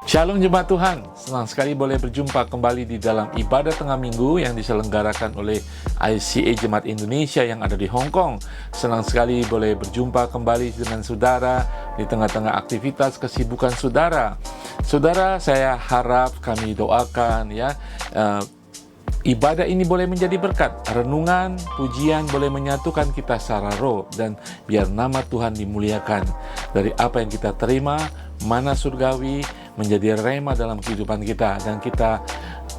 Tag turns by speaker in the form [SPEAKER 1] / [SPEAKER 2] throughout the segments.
[SPEAKER 1] Shalom jemaat Tuhan, senang sekali boleh berjumpa kembali di dalam ibadah tengah minggu yang diselenggarakan oleh ICA Jemaat Indonesia yang ada di Hong Kong. Senang sekali boleh berjumpa kembali dengan saudara di tengah-tengah aktivitas kesibukan saudara. Saudara, saya harap kami doakan ibadah ini boleh menjadi berkat. Renungan, pujian boleh menyatukan kita secara roh, dan biar nama Tuhan dimuliakan. Dari apa yang kita terima, mana surgawi, menjadi rema dalam kehidupan kita, dan kita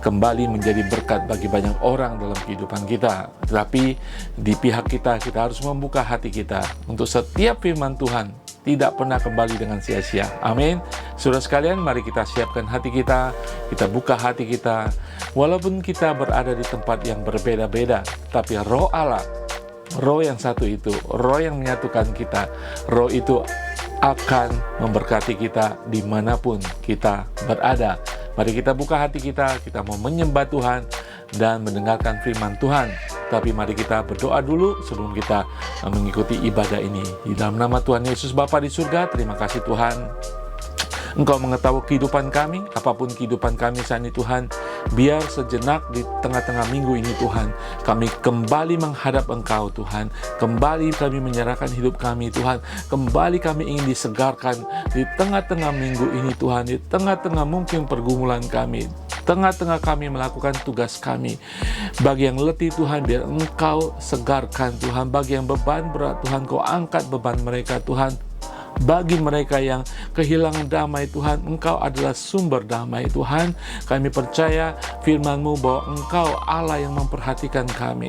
[SPEAKER 1] kembali menjadi berkat bagi banyak orang dalam kehidupan kita. Tetapi di pihak kita harus membuka hati kita untuk setiap firman Tuhan tidak pernah kembali dengan sia-sia. Amin. Saudara sekalian, mari kita siapkan hati kita buka hati kita. Walaupun kita berada di tempat yang berbeda-beda, tapi Roh Allah, Roh yang satu itu, Roh yang menyatukan kita, Roh itu akan memberkati kita dimanapun kita berada. Mari kita buka hati kita mau menyembah Tuhan dan mendengarkan firman Tuhan. Tapi mari kita berdoa dulu sebelum kita mengikuti ibadah ini. Di dalam nama Tuhan Yesus Bapa di surga, terima kasih Tuhan. Engkau mengetahui kehidupan kami, apapun kehidupan kami saat ini Tuhan. Biar sejenak di tengah-tengah minggu ini Tuhan, kami kembali menghadap Engkau Tuhan. Kembali kami menyerahkan hidup kami Tuhan. Kembali kami ingin disegarkan di tengah-tengah minggu ini Tuhan. Di tengah-tengah mungkin pergumulan kami, tengah-tengah kami melakukan tugas kami. Bagi yang letih Tuhan, biar Engkau segarkan Tuhan. Bagi yang beban berat Tuhan, Kau angkat beban mereka Tuhan. Bagi mereka yang kehilangan damai Tuhan, Engkau adalah sumber damai Tuhan. Kami percaya firman-Mu bahwa Engkau Allah yang memperhatikan kami,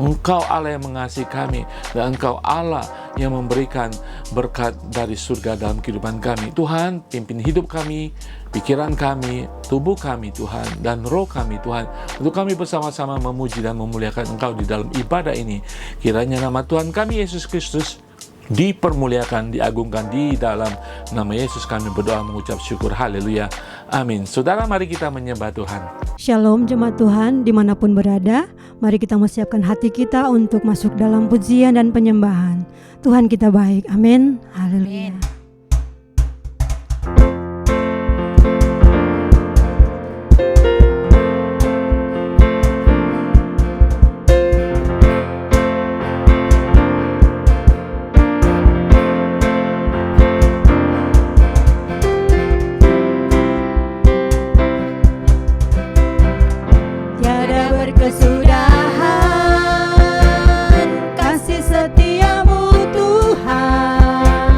[SPEAKER 1] Engkau Allah yang mengasihi kami, dan Engkau Allah yang memberikan berkat dari surga dalam kehidupan kami. Tuhan, pimpin hidup kami, pikiran kami, tubuh kami Tuhan, dan roh kami Tuhan, untuk kami bersama-sama memuji dan memuliakan Engkau di dalam ibadah ini. Kiranya nama Tuhan kami Yesus Kristus dipermuliakan, diagungkan. Di dalam nama Yesus kami berdoa mengucap syukur. Haleluya. Amin. Saudara, mari kita menyembah Tuhan.
[SPEAKER 2] Shalom jemaat Tuhan dimanapun berada. Mari kita mempersiapkan hati kita untuk masuk dalam pujian dan penyembahan. Tuhan kita baik. Amin. Haleluya.
[SPEAKER 3] Kesudahan kasih setiamu Tuhan,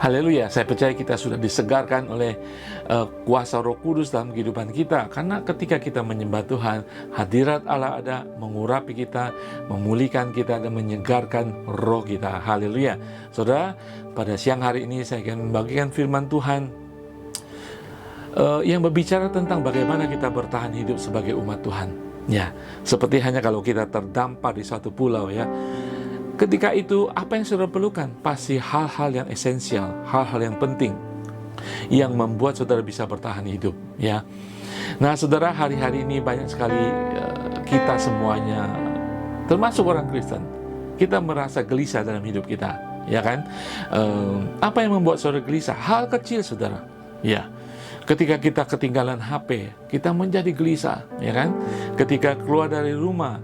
[SPEAKER 1] Haleluya, saya percaya kita sudah disegarkan oleh kuasa Roh Kudus dalam kehidupan kita. Karena ketika kita menyembah Tuhan, hadirat Allah ada mengurapi kita, memulihkan kita, dan menyegarkan roh kita. Haleluya. Saudara, pada siang hari ini saya akan membagikan firman Tuhan yang berbicara tentang bagaimana kita bertahan hidup sebagai umat Tuhan. Ya, seperti hanya kalau kita terdampar di suatu pulau ya. Ketika itu, apa yang saudara perlukan? Pasti hal-hal yang esensial, hal-hal yang penting, yang membuat saudara bisa bertahan hidup. Ya, nah saudara, hari-hari ini banyak sekali kita semuanya, termasuk orang Kristen, kita merasa gelisah dalam hidup kita, ya kan? Apa yang membuat saudara gelisah? Hal kecil, saudara. Ya, ketika kita ketinggalan HP, kita menjadi gelisah, ya kan? Ketika keluar dari rumah,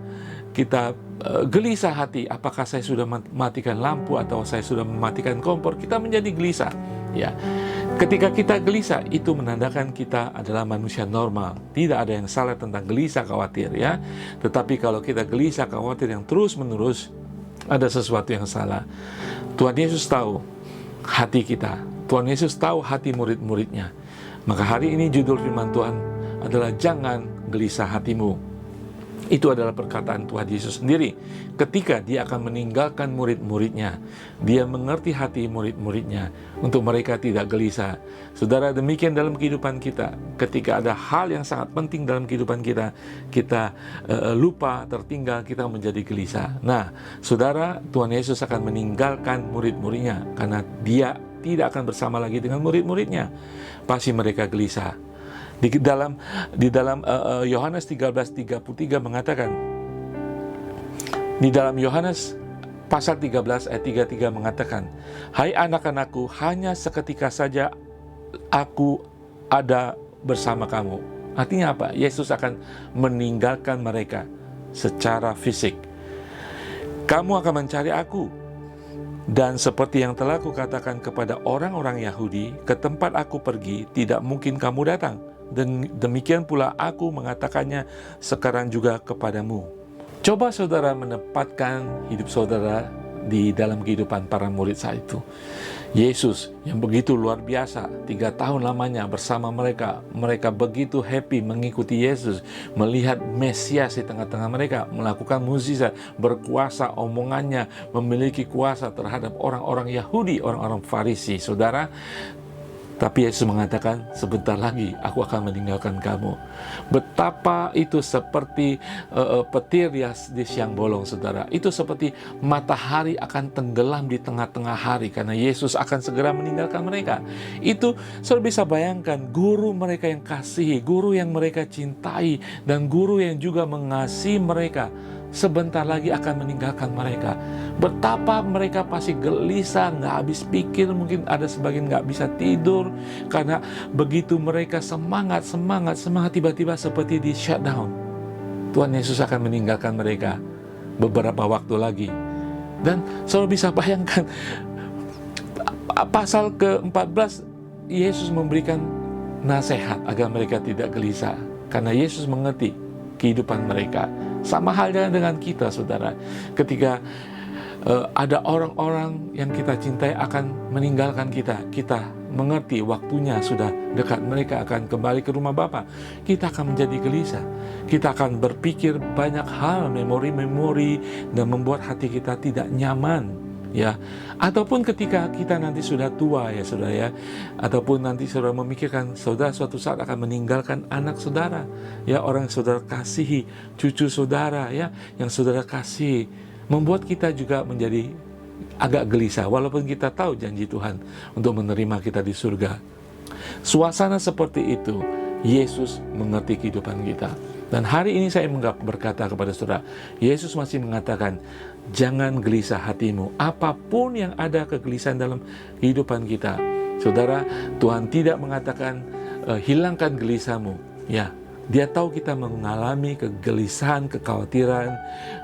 [SPEAKER 1] kita gelisah hati, apakah saya sudah matikan lampu atau saya sudah mematikan kompor, kita menjadi gelisah. Ya, ketika kita gelisah, itu menandakan kita adalah manusia normal. Tidak ada yang salah tentang gelisah, khawatir ya. Tetapi kalau kita gelisah, khawatir yang terus-menerus, ada sesuatu yang salah. Tuhan Yesus tahu hati kita. Tuhan Yesus tahu hati murid-muridnya. Maka hari ini judul firman Tuhan adalah jangan gelisah hatimu. Itu adalah perkataan Tuhan Yesus sendiri. Ketika dia akan meninggalkan murid-muridnya, dia mengerti hati murid-muridnya untuk mereka tidak gelisah. Saudara, demikian dalam kehidupan kita. Ketika ada hal yang sangat penting dalam kehidupan kita, kita lupa, tertinggal, kita menjadi gelisah. Nah, saudara, Tuhan Yesus akan meninggalkan murid-muridnya karena dia tidak akan bersama lagi dengan murid-muridnya. Pasti mereka gelisah. Di dalam Yohanes 13:33 mengatakan, di dalam Yohanes pasal 13 ayat 33 mengatakan, hai anak-anakku, hanya seketika saja aku ada bersama kamu. Artinya apa? Yesus akan meninggalkan mereka secara fisik. Kamu akan mencari aku. Dan seperti yang telah kukatakan kepada orang-orang Yahudi, ke tempat aku pergi, tidak mungkin kamu datang. Dan demikian pula aku mengatakannya sekarang juga kepadamu. Coba saudara menempatkan hidup saudara di dalam kehidupan para murid saat itu. Yesus yang begitu luar biasa, 3 tahun lamanya bersama mereka. Mereka begitu happy mengikuti Yesus, melihat Mesias di tengah-tengah mereka, melakukan mukjizat, berkuasa, omongannya memiliki kuasa terhadap orang-orang Yahudi, orang-orang Farisi. Saudara, tapi Yesus mengatakan, sebentar lagi aku akan meninggalkan kamu. Betapa itu seperti petir di siang bolong, saudara. Itu seperti matahari akan tenggelam di tengah-tengah hari, karena Yesus akan segera meninggalkan mereka. Itu saudara bisa bayangkan, guru mereka yang kasihi, guru yang mereka cintai, dan guru yang juga mengasihi mereka, sebentar lagi akan meninggalkan mereka. Betapa mereka pasti gelisah, nggak habis pikir, mungkin ada sebagian nggak bisa tidur, karena begitu mereka semangat, tiba-tiba seperti di shutdown. Tuhan Yesus akan meninggalkan mereka beberapa waktu lagi. Dan saudara bisa bayangkan, pasal ke-14, Yesus memberikan nasihat agar mereka tidak gelisah, karena Yesus mengerti kehidupan mereka. Sama halnya dengan kita, saudara. Ketika ada orang-orang yang kita cintai akan meninggalkan kita, kita mengerti waktunya sudah dekat, mereka akan kembali ke rumah Bapa, kita akan menjadi gelisah. Kita akan berpikir banyak hal, memori-memori, dan membuat hati kita tidak nyaman, ya. Ataupun ketika kita nanti sudah tua, ya saudara ya, ataupun nanti saudara memikirkan saudara suatu saat akan meninggalkan anak saudara, ya, orang yang saudara kasihi, cucu saudara, ya, yang saudara kasihi, membuat kita juga menjadi agak gelisah, walaupun kita tahu janji Tuhan untuk menerima kita di surga. Suasana seperti itu, Yesus mengerti kehidupan kita. Dan hari ini saya berkata kepada saudara, Yesus masih mengatakan, jangan gelisah hatimu. Apapun yang ada kegelisahan dalam kehidupan kita, saudara, Tuhan tidak mengatakan hilangkan gelisahmu. Ya, Dia tahu kita mengalami kegelisahan, kekhawatiran.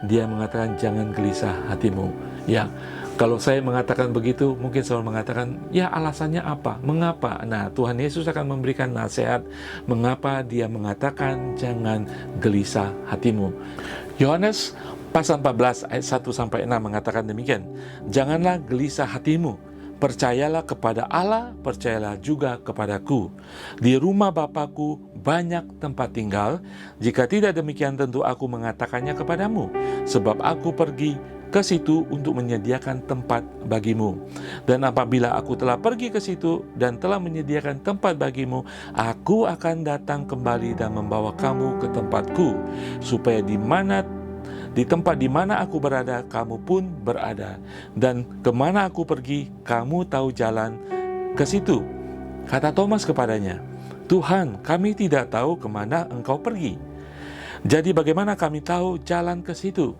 [SPEAKER 1] Dia mengatakan jangan gelisah hatimu. Ya, kalau saya mengatakan begitu, mungkin saudara mengatakan, ya alasannya apa? Mengapa? Nah, Tuhan Yesus akan memberikan nasihat mengapa Dia mengatakan jangan gelisah hatimu. Yohanes pasal 14 ayat 1-6 mengatakan demikian. Janganlah gelisah hatimu. Percayalah kepada Allah, percayalah juga kepadaku. Di rumah Bapakku banyak tempat tinggal. Jika tidak demikian tentu aku mengatakannya kepadamu. Sebab aku pergi ke situ untuk menyediakan tempat bagimu. Dan apabila aku telah pergi ke situ dan telah menyediakan tempat bagimu, aku akan datang kembali dan membawa kamu ke tempatku, supaya di tempat di mana aku berada, kamu pun berada. Dan kemana aku pergi, kamu tahu jalan ke situ. Kata Thomas kepadanya, Tuhan, kami tidak tahu kemana engkau pergi. Jadi bagaimana kami tahu jalan ke situ?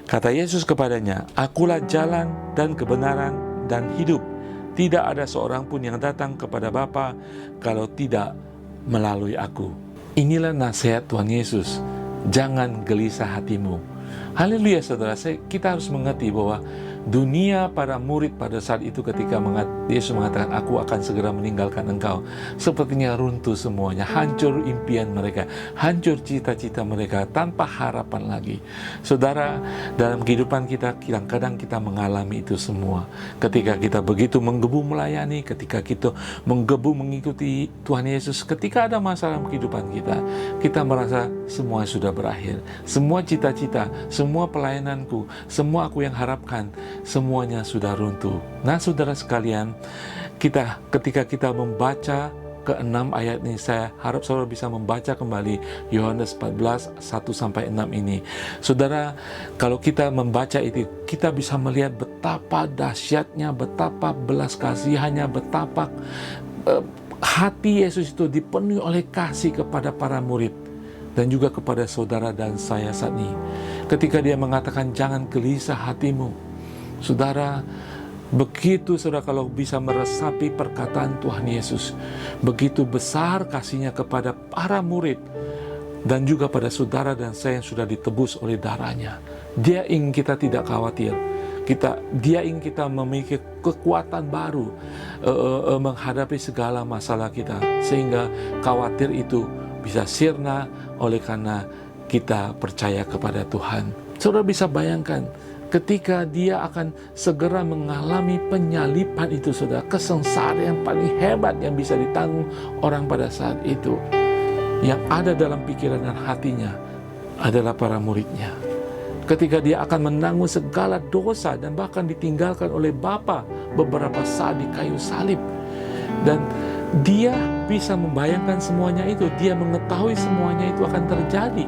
[SPEAKER 1] Kata Yesus kepadanya, Akulah jalan dan kebenaran dan hidup. Tidak ada seorang pun yang datang kepada Bapa kalau tidak melalui aku. Inilah nasihat Tuhan Yesus. Jangan gelisah hatimu. Haleluya saudara, kita harus mengerti bahwa dunia para murid pada saat itu ketika Yesus mengatakan, aku akan segera meninggalkan engkau, sepertinya runtuh semuanya, hancur impian mereka, hancur cita-cita mereka, tanpa harapan lagi. Saudara, dalam kehidupan kita kadang-kadang kita mengalami itu semua. Ketika kita begitu menggebu melayani, ketika kita menggebu mengikuti Tuhan Yesus, ketika ada masalah dalam kehidupan kita merasa semua sudah berakhir, semua cita-cita, semua pelayananku, semua aku yang harapkan, semuanya sudah runtuh. Nah saudara sekalian, ketika kita membaca ke-6 ayat ini, saya harap saudara bisa membaca kembali Yohanes 14, 1-6 ini. Saudara, kalau kita membaca itu, kita bisa melihat betapa dahsyatnya, betapa belas kasihannya, betapa hati Yesus itu dipenuhi oleh kasih kepada para murid dan juga kepada saudara dan saya saat ini. Ketika dia mengatakan, jangan gelisah hatimu. Saudara, begitu saudara kalau bisa meresapi perkataan Tuhan Yesus, begitu besar kasihnya kepada para murid dan juga pada saudara dan saya yang sudah ditebus oleh darahnya. Dia ingin kita tidak khawatir. Dia ingin kita memiliki kekuatan baru menghadapi segala masalah kita, sehingga khawatir itu bisa sirna oleh karena kita percaya kepada Tuhan. Saudara bisa bayangkan ketika dia akan segera mengalami penyalipan itu, saudara, kesengsaraan yang paling hebat yang bisa ditanggung orang pada saat itu. Yang ada dalam pikiran dan hatinya adalah para muridnya. Ketika dia akan menanggung segala dosa dan bahkan ditinggalkan oleh Bapa beberapa saat di kayu salib. Dan dia bisa membayangkan semuanya itu, dia mengetahui semuanya itu akan terjadi.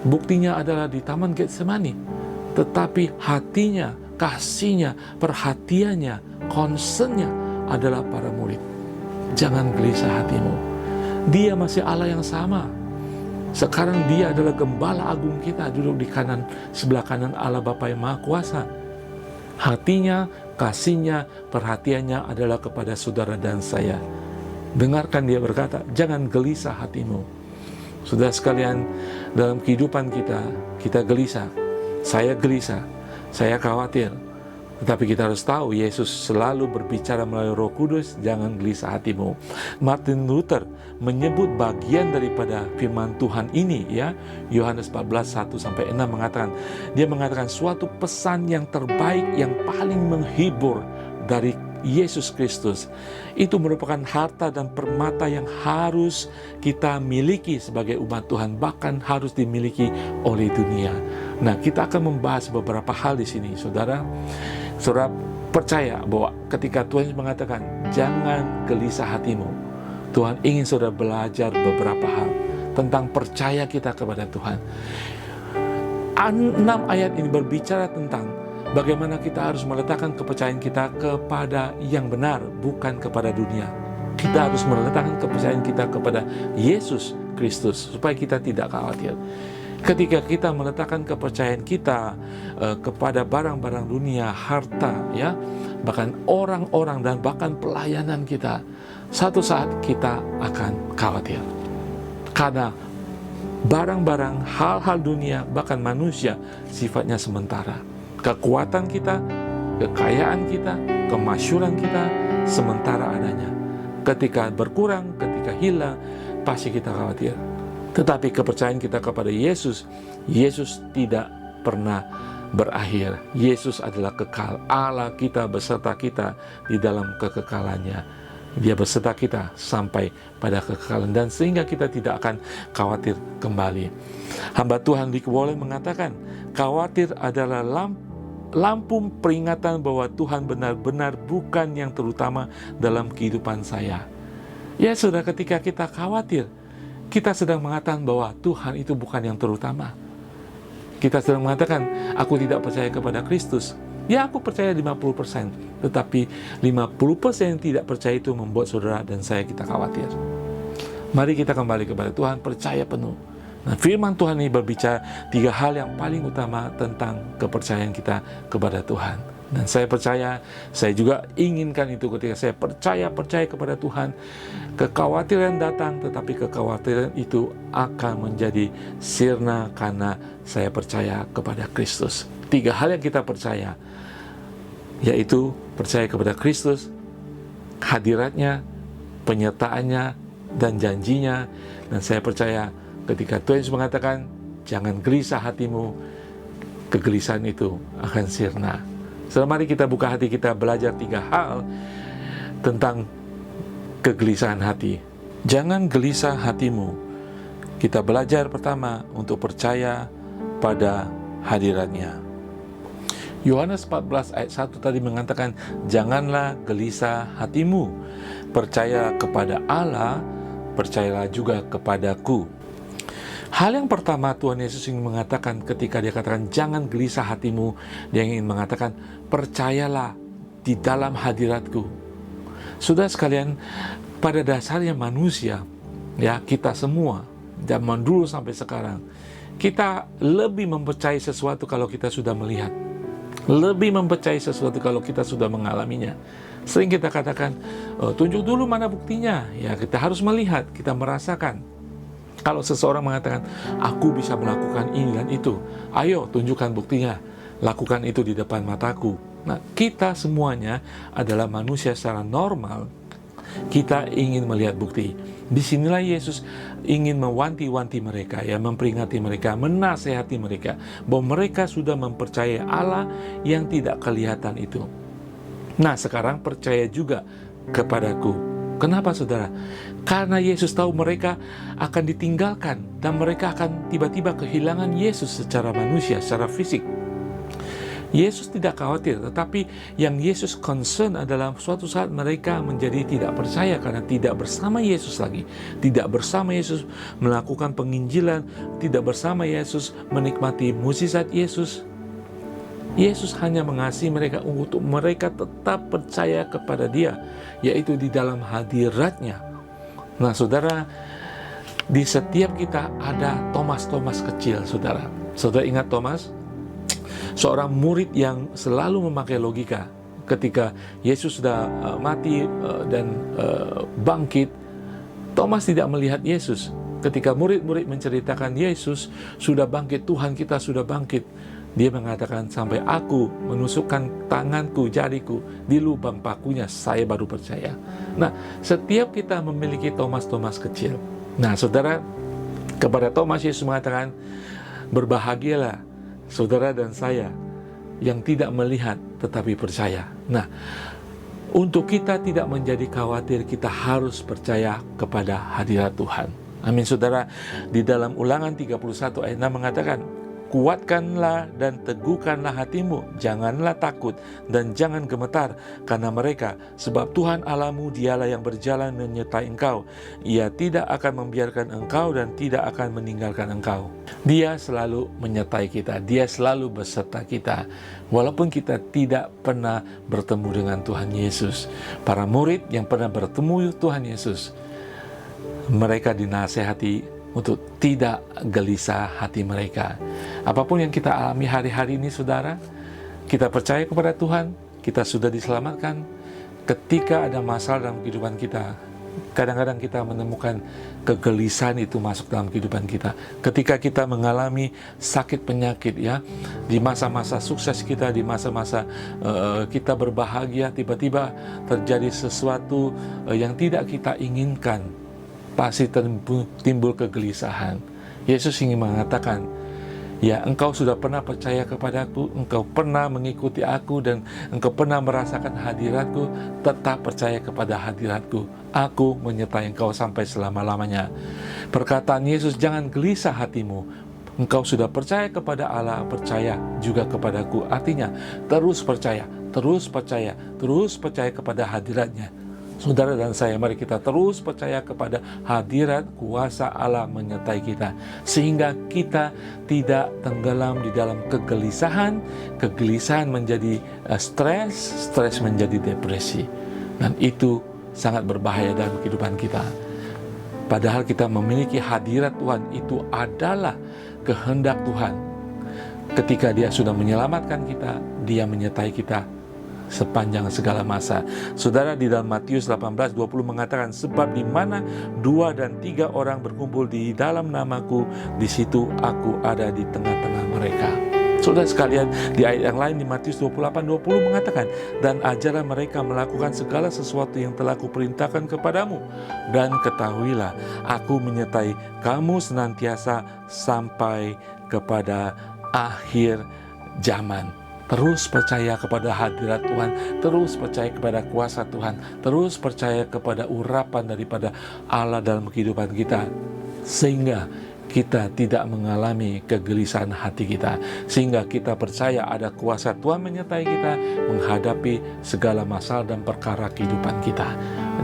[SPEAKER 1] Buktinya adalah di Taman Getsemani. Tetapi hatinya, kasihnya, perhatiannya, concernnya adalah para murid. Jangan gelisah hatimu. Dia masih Allah yang sama. Sekarang dia adalah Gembala Agung kita, duduk di sebelah kanan Allah Bapa yang Maha Kuasa. Hatinya, kasihnya, perhatiannya adalah kepada saudara dan saya. Dengarkan dia berkata, jangan gelisah hatimu. Saudara sekalian, dalam kehidupan kita gelisah. Saya gelisah, saya khawatir. Tetapi kita harus tahu, Yesus selalu berbicara melalui Roh Kudus, jangan gelisah hatimu. Martin Luther menyebut bagian daripada firman Tuhan ini, ya, Yohanes 14, 1-6 mengatakan, dia mengatakan suatu pesan yang terbaik, yang paling menghibur dari Yesus Kristus. Itu merupakan harta dan permata yang harus kita miliki sebagai umat Tuhan, bahkan harus dimiliki oleh dunia. Nah, kita akan membahas beberapa hal di sini, saudara. Saudara percaya bahwa ketika Tuhan mengatakan jangan gelisah hatimu, Tuhan ingin saudara belajar beberapa hal tentang percaya kita kepada Tuhan. 6 ayat ini berbicara tentang bagaimana kita harus meletakkan kepercayaan kita kepada yang benar, bukan kepada dunia. Kita harus meletakkan kepercayaan kita kepada Yesus Kristus, supaya kita tidak khawatir. Ketika kita meletakkan kepercayaan kita kepada barang-barang dunia, harta, ya, bahkan orang-orang dan bahkan pelayanan kita, satu saat kita akan khawatir. Karena barang-barang, hal-hal dunia, bahkan manusia sifatnya sementara. Kekuatan kita, kekayaan kita, kemasyhuran kita sementara adanya. Ketika berkurang, ketika hilang, pasti kita khawatir. Tetapi kepercayaan kita kepada Yesus, Yesus tidak pernah berakhir. Yesus adalah kekal. Allah kita beserta kita di dalam kekekalannya. Dia beserta kita sampai pada kekekalan, dan sehingga kita tidak akan khawatir kembali. Hamba Tuhan Rick Warren mengatakan, khawatir adalah lampu peringatan bahwa Tuhan benar-benar bukan yang terutama dalam kehidupan saya. Ya saudara, ketika kita khawatir, kita sedang mengatakan bahwa Tuhan itu bukan yang terutama. Kita sedang mengatakan, aku tidak percaya kepada Kristus. Ya, aku percaya 50%, tetapi 50% tidak percaya itu membuat saudara dan saya kita khawatir. Mari kita kembali kepada Tuhan, percaya penuh. Nah, firman Tuhan ini berbicara 3 hal yang paling utama tentang kepercayaan kita kepada Tuhan. Dan saya percaya, saya juga inginkan itu ketika saya percaya kepada Tuhan. Kekhawatiran datang, tetapi kekhawatiran itu akan menjadi sirna karena saya percaya kepada Kristus. 3 hal yang kita percaya, yaitu percaya kepada Kristus, hadiratnya, penyertaannya, dan janjinya. Dan saya percaya ketika Tuhan Yesus mengatakan, jangan gelisah hatimu, kegelisahan itu akan sirna. So, mari kita buka hati kita, belajar 3 hal tentang kegelisahan hati. Jangan gelisah hatimu. Kita belajar pertama untuk percaya pada hadiratnya. Yohanes 14 ayat 1 tadi mengatakan, janganlah gelisah hatimu. Percaya kepada Allah, percayalah juga kepadaku. Hal yang pertama Tuhan Yesus ingin mengatakan ketika dia katakan jangan gelisah hatimu, dia ingin mengatakan percayalah di dalam hadiratku. Saudara sekalian, pada dasarnya manusia, ya kita semua, zaman dulu sampai sekarang, kita lebih mempercayai sesuatu kalau kita sudah melihat. Lebih mempercayai sesuatu kalau kita sudah mengalaminya. Sering kita katakan, tunjuk dulu mana buktinya. Ya, kita harus melihat, kita merasakan. Kalau seseorang mengatakan, aku bisa melakukan ini dan itu, ayo tunjukkan buktinya, lakukan itu di depan mataku. Nah, kita semuanya adalah manusia secara normal, kita ingin melihat bukti. Disinilah Yesus ingin mewanti-wanti mereka, ya, memperingati mereka, menasehati mereka, bahwa mereka sudah mempercayai Allah yang tidak kelihatan itu. Nah, sekarang percaya juga kepadaku. Kenapa saudara? Karena Yesus tahu mereka akan ditinggalkan dan mereka akan tiba-tiba kehilangan Yesus secara manusia, secara fisik. Yesus tidak khawatir, tetapi yang Yesus concern adalah suatu saat mereka menjadi tidak percaya karena tidak bersama Yesus lagi. Tidak bersama Yesus melakukan penginjilan, tidak bersama Yesus menikmati mukjizat Yesus. Yesus hanya mengasihi mereka untuk mereka tetap percaya kepada Dia, yaitu di dalam hadiratnya. Nah saudara, di setiap kita ada Thomas kecil, saudara. Saudara ingat Thomas? Seorang murid yang selalu memakai logika. Ketika Yesus sudah mati dan bangkit, Thomas tidak melihat Yesus. Ketika murid-murid menceritakan Yesus sudah bangkit, Tuhan kita sudah bangkit, dia mengatakan, sampai aku menusukkan tanganku, jariku di lubang pakunya, saya baru percaya. Nah, setiap kita memiliki Thomas kecil. Nah, saudara, kepada Thomas Yesus mengatakan, berbahagialah saudara dan saya yang tidak melihat tetapi percaya. Nah, untuk kita tidak menjadi khawatir, kita harus percaya kepada hadirat Tuhan. Amin, saudara. Di dalam Ulangan 31 ayat 6 mengatakan, kuatkanlah dan teguhkanlah hatimu, janganlah takut dan jangan gemetar karena mereka, sebab Tuhan Allahmu dialah yang berjalan menyertai engkau. Ia tidak akan membiarkan engkau dan tidak akan meninggalkan engkau. Dia selalu menyertai kita, Dia selalu beserta kita. Walaupun kita tidak pernah bertemu dengan Tuhan Yesus, para murid yang pernah bertemu Tuhan Yesus, mereka dinasehati untuk tidak gelisah hati mereka. Apapun yang kita alami hari-hari ini, saudara, kita percaya kepada Tuhan, kita sudah diselamatkan. Ketika ada masalah dalam kehidupan kita, kadang-kadang kita menemukan kegelisahan itu masuk dalam kehidupan kita. Ketika kita mengalami sakit penyakit, ya, di masa-masa sukses kita, di masa-masa kita berbahagia, tiba-tiba terjadi sesuatu yang tidak kita inginkan, pasti timbul kegelisahan. Yesus ingin mengatakan, Ya, engkau sudah pernah percaya kepadaku, engkau pernah mengikuti aku, dan engkau pernah merasakan hadiratku. Tetap percaya kepada hadiratku. Aku menyertai engkau sampai selama-lamanya. Perkataan Yesus, jangan gelisah hatimu. Engkau sudah percaya kepada Allah, percaya juga kepadaku. Artinya, terus percaya, terus percaya, terus percaya kepada hadiratnya. Saudara dan saya, mari kita terus percaya kepada hadirat kuasa Allah menyertai kita, sehingga kita tidak tenggelam di dalam kegelisahan. Kegelisahan menjadi stres, stres menjadi depresi, dan itu sangat berbahaya dalam kehidupan kita. Padahal kita memiliki hadirat Tuhan, itu adalah kehendak Tuhan. Ketika Dia sudah menyelamatkan kita, Dia menyertai kita sepanjang segala masa. Saudara, di dalam Matius 18:20 mengatakan, sebab di mana 2 dan 3 orang berkumpul di dalam namaku, di situ aku ada di tengah-tengah mereka. Saudara sekalian, di ayat yang lain di Matius 28:20 mengatakan, dan ajarlah mereka melakukan segala sesuatu yang telah kuperintahkan kepadamu, dan ketahuilah aku menyertai kamu senantiasa sampai kepada akhir zaman. Terus percaya kepada hadirat Tuhan, terus percaya kepada kuasa Tuhan, terus percaya kepada urapan daripada Allah dalam kehidupan kita, sehingga kita tidak mengalami kegelisahan hati kita, sehingga kita percaya ada kuasa Tuhan menyertai kita menghadapi segala masalah dan perkara kehidupan kita.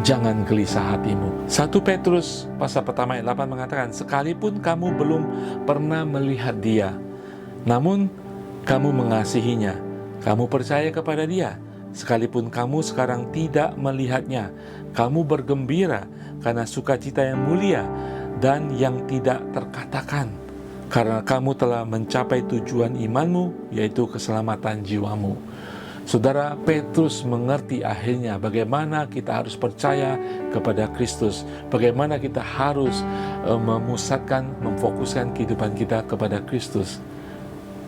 [SPEAKER 1] Jangan gelisah hatimu. 1 Petrus pasal pertama ayat 8 mengatakan, sekalipun kamu belum pernah melihat Dia, namun kamu mengasihinya, kamu percaya kepada Dia. Sekalipun kamu sekarang tidak melihatnya, kamu bergembira karena sukacita yang mulia dan yang tidak terkatakan, karena kamu telah mencapai tujuan imanmu, yaitu keselamatan jiwamu. Saudara, Petrus mengerti akhirnya bagaimana kita harus percaya kepada Kristus, bagaimana kita harus memusatkan, memfokuskan kehidupan kita kepada Kristus.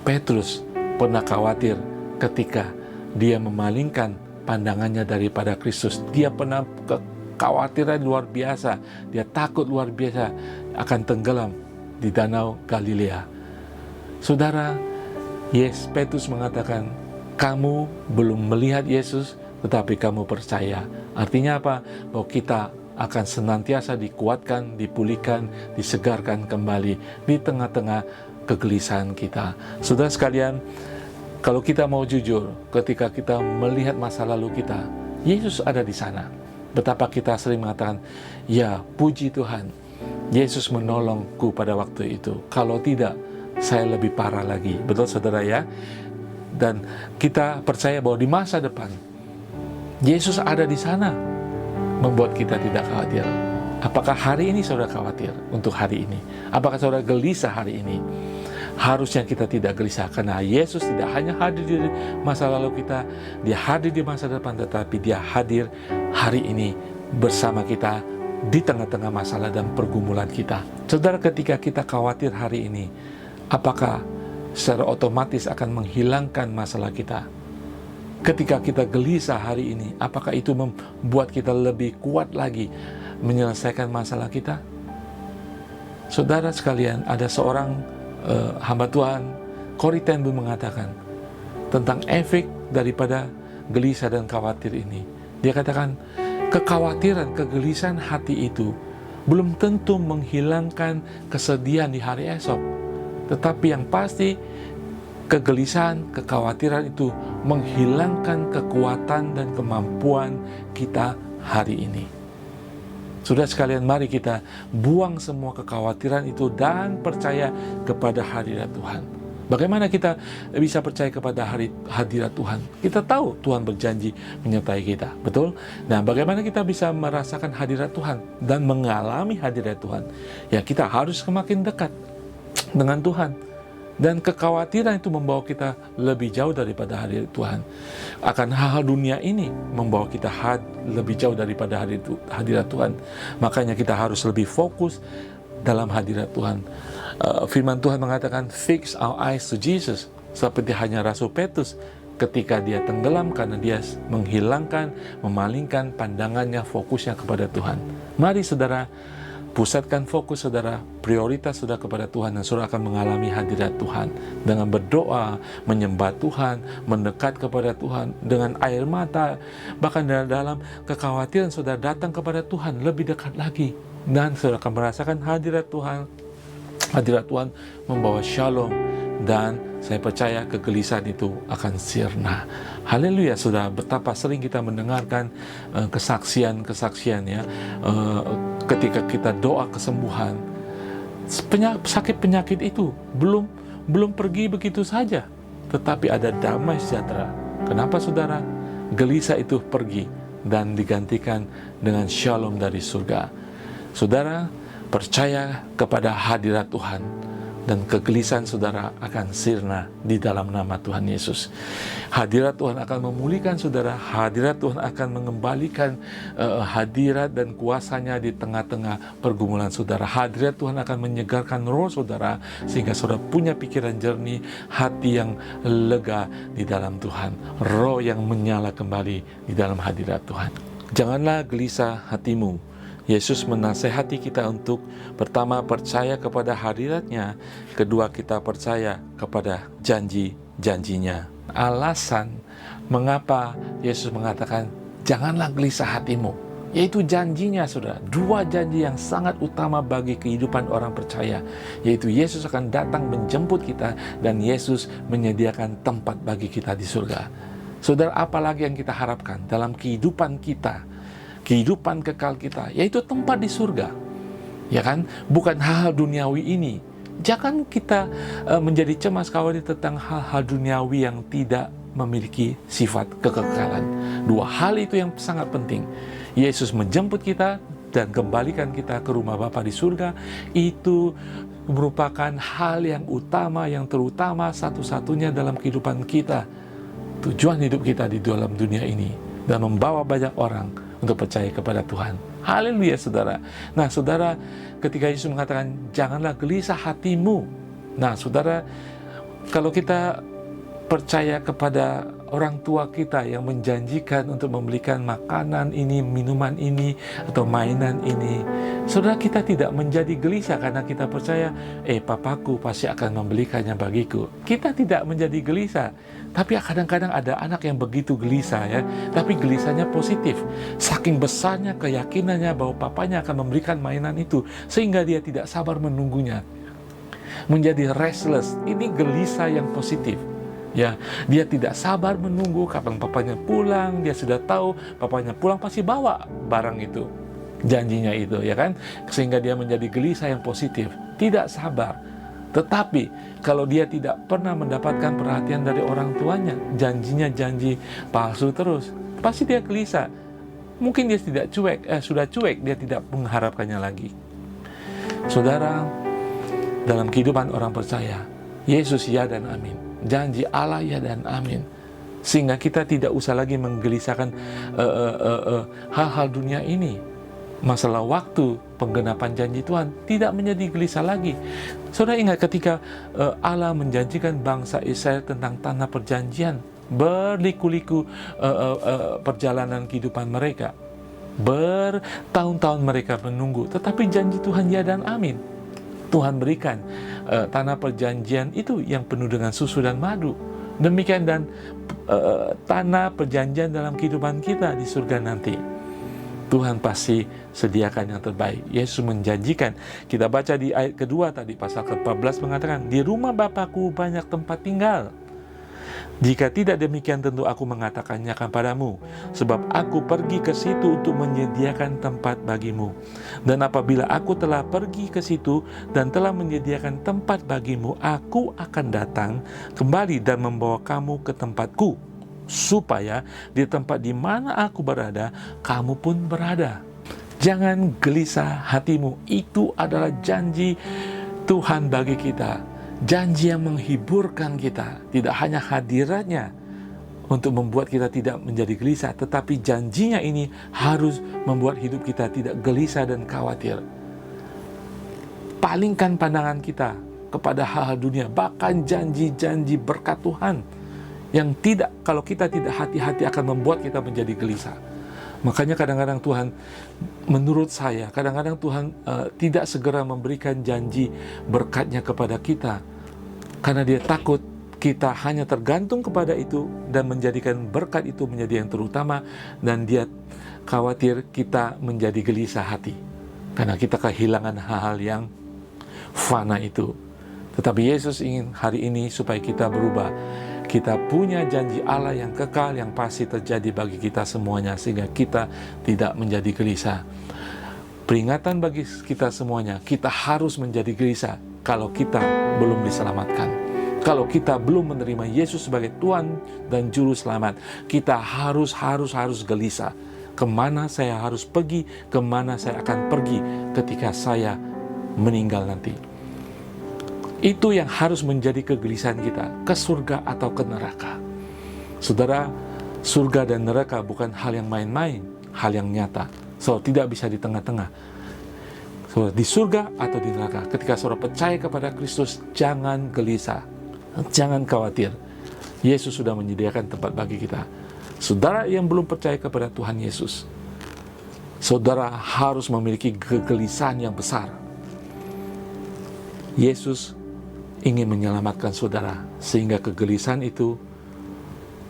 [SPEAKER 1] Petrus pernah khawatir ketika dia memalingkan pandangannya daripada Kristus. Dia pernah kekhawatiran luar biasa. Dia takut luar biasa akan tenggelam di danau Galilea. Saudara, Petrus mengatakan, kamu belum melihat Yesus, tetapi kamu percaya. Artinya apa? Bahwa kita akan senantiasa dikuatkan, dipulihkan, disegarkan kembali di tengah-tengah kegelisahan kita. Saudara sekalian, kalau kita mau jujur, ketika kita melihat masa lalu kita, Yesus ada di sana. Betapa kita sering mengatakan, ya puji Tuhan, Yesus menolongku pada waktu itu. Kalau tidak, saya lebih parah lagi. Betul saudara ya? Dan kita percaya bahwa di masa depan, Yesus ada di sana, membuat kita tidak khawatir. Apakah hari ini saudara khawatir untuk hari ini? Apakah saudara gelisah hari ini? Harusnya kita tidak gelisah, karena Yesus tidak hanya hadir di masa lalu kita, Dia hadir di masa depan, tetapi Dia hadir hari ini bersama kita di tengah-tengah masalah dan pergumulan kita. Saudara, ketika kita khawatir hari ini, apakah secara otomatis akan menghilangkan masalah kita? Ketika kita gelisah hari ini, apakah itu membuat kita lebih kuat lagi menyelesaikan masalah kita? Saudara sekalian, ada seorang hamba Tuhan, Corrie ten Boom, mengatakan tentang efek daripada gelisah dan khawatir ini. Dia katakan, kekhawatiran, kegelisahan hati itu belum tentu menghilangkan kesedihan di hari esok, tetapi yang pasti kegelisahan, kekhawatiran itu menghilangkan kekuatan dan kemampuan kita hari ini. Saudara sekalian, mari kita buang semua kekhawatiran itu dan percaya kepada hadirat Tuhan. Bagaimana kita bisa percaya kepada hadirat Tuhan? Kita tahu Tuhan berjanji menyertai kita, betul? Nah, bagaimana kita bisa merasakan hadirat Tuhan dan mengalami hadirat Tuhan? Ya, kita harus semakin dekat dengan Tuhan. Dan kekhawatiran itu membawa kita lebih jauh daripada hadirat Tuhan. Akan hal-hal dunia ini membawa kita lebih jauh daripada hadirat Tuhan. Makanya kita harus lebih fokus dalam hadirat Tuhan. Firman Tuhan mengatakan, fix our eyes to Jesus. Seperti hanya Rasul Petrus ketika dia tenggelam karena dia menghilangkan, memalingkan pandangannya, fokusnya kepada Tuhan. Mari saudara, Pusatkan fokus saudara, prioritas saudara kepada Tuhan, dan saudara akan mengalami hadirat Tuhan. Dengan berdoa, menyembah Tuhan, mendekat kepada Tuhan dengan air mata, bahkan dalam kekhawatiran saudara datang kepada Tuhan lebih dekat lagi, dan saudara akan merasakan hadirat Tuhan. Hadirat Tuhan membawa shalom, dan saya percaya kegelisahan itu akan sirna. Haleluya saudara, betapa sering kita mendengarkan kesaksian-kesaksian ya, ketika kita doa kesembuhan, sakit penyakit itu belum pergi begitu saja, tetapi ada damai sejahtera. Kenapa saudara? Gelisah itu pergi dan digantikan dengan shalom dari surga. Saudara, percaya kepada hadirat Tuhan, dan kegelisahan saudara akan sirna di dalam nama Tuhan Yesus. Hadirat Tuhan akan memulihkan saudara. Hadirat Tuhan akan mengembalikan hadirat dan kuasanya di tengah-tengah pergumulan saudara. Hadirat Tuhan akan menyegarkan roh saudara, sehingga saudara punya pikiran jernih, hati yang lega di dalam Tuhan, roh yang menyala kembali di dalam hadirat Tuhan. Janganlah gelisah hatimu. Yesus menasehati kita untuk pertama percaya kepada hadirat-Nya, kedua kita percaya kepada janji-janjinya. Alasan mengapa Yesus mengatakan janganlah gelisah hatimu, yaitu janjinya saudara. Dua janji yang sangat utama bagi kehidupan orang percaya, yaitu Yesus akan datang menjemput kita, dan Yesus menyediakan tempat bagi kita di surga. Saudara, apalagi yang kita harapkan dalam kehidupan kita, kehidupan kekal kita, yaitu tempat di surga, ya kan? Bukan hal-hal duniawi ini. Jangan kita menjadi cemas khawatir tentang hal-hal duniawi yang tidak memiliki sifat kekekalan. Dua hal itu yang sangat penting. Yesus menjemput kita dan kembalikan kita ke rumah Bapa di surga, itu merupakan hal yang utama, yang terutama, satu-satunya dalam kehidupan kita. Tujuan hidup kita di dalam dunia ini, dan membawa banyak orang untuk percaya kepada Tuhan. Haleluya saudara. Nah saudara, ketika Yesus mengatakan janganlah gelisah hatimu. Nah saudara, kalau kita percaya kepada orang tua kita yang menjanjikan untuk membelikan makanan ini, minuman ini, atau mainan ini, saudara, kita tidak menjadi gelisah karena kita percaya, papaku pasti akan membelikannya bagiku. Kita tidak menjadi gelisah. Tapi kadang-kadang ada anak yang begitu gelisah ya, tapi gelisahnya positif. Saking besarnya keyakinannya bahwa papanya akan memberikan mainan itu, sehingga dia tidak sabar menunggunya. Menjadi restless, ini gelisah yang positif. Ya, dia tidak sabar menunggu kapan papanya pulang. Dia sudah tahu papanya pulang pasti bawa barang itu, janjinya itu, ya kan? Sehingga dia menjadi gelisah yang positif, tidak sabar. Tetapi kalau dia tidak pernah mendapatkan perhatian dari orang tuanya, janjinya janji palsu terus, pasti dia gelisah. Mungkin dia tidak sudah cuek, dia tidak mengharapkannya lagi. Saudara, dalam kehidupan orang percaya, Yesus ya dan amin, janji Allah ya dan amin, sehingga kita tidak usah lagi menggelisahkan hal-hal dunia ini. Masalah waktu penggenapan janji Tuhan tidak menjadi gelisah lagi. Saudara ingat ketika Allah menjanjikan bangsa Israel tentang tanah perjanjian, berliku-liku perjalanan kehidupan mereka, bertahun-tahun mereka menunggu, tetapi janji Tuhan ya dan amin. Tuhan berikan tanah perjanjian itu yang penuh dengan susu dan madu. Demikian dan tanah perjanjian dalam kehidupan kita di surga nanti, Tuhan pasti sediakan yang terbaik. Yesus menjanjikan, kita baca di ayat kedua tadi, pasal ke-14 mengatakan, di rumah Bapakku banyak tempat tinggal. Jika tidak demikian tentu aku mengatakannya kepadamu, sebab aku pergi ke situ untuk menyediakan tempat bagimu. Dan apabila aku telah pergi ke situ dan telah menyediakan tempat bagimu, aku akan datang kembali dan membawa kamu ke tempatku, supaya di tempat di mana aku berada, kamu pun berada. Jangan gelisah hatimu. Itu adalah janji Tuhan bagi kita. Janji yang menghiburkan kita. Tidak hanya hadiratnya untuk membuat kita tidak menjadi gelisah, tetapi janjinya ini harus membuat hidup kita tidak gelisah dan khawatir. Palingkan pandangan kita kepada hal-hal dunia, bahkan janji-janji berkat Tuhan yang tidak, kalau kita tidak hati-hati akan membuat kita menjadi gelisah. Makanya kadang-kadang Tuhan, menurut saya, kadang-kadang Tuhan tidak segera memberikan janji berkatnya kepada kita. Karena Dia takut kita hanya tergantung kepada itu dan menjadikan berkat itu menjadi yang terutama. Dan Dia khawatir kita menjadi gelisah hati. Karena kita kehilangan hal-hal yang fana itu. Tetapi Yesus ingin hari ini supaya kita berubah. Kita punya janji Allah yang kekal, yang pasti terjadi bagi kita semuanya, sehingga kita tidak menjadi gelisah. Peringatan bagi kita semuanya, kita harus menjadi gelisah kalau kita belum diselamatkan. Kalau kita belum menerima Yesus sebagai Tuhan dan Juru Selamat, kita harus gelisah. Kemana saya harus pergi, kemana saya akan pergi ketika saya meninggal nanti. Itu yang harus menjadi kegelisahan kita, ke surga atau ke neraka. Saudara, surga dan neraka bukan hal yang main-main, hal yang nyata. So, tidak bisa di tengah-tengah. So, di surga atau di neraka. Ketika saudara percaya kepada Kristus, jangan gelisah, jangan khawatir. Yesus sudah menyediakan tempat bagi kita. Saudara yang belum percaya kepada Tuhan Yesus, saudara harus memiliki kegelisahan yang besar. Yesus ingin menyelamatkan saudara, sehingga kegelisahan itu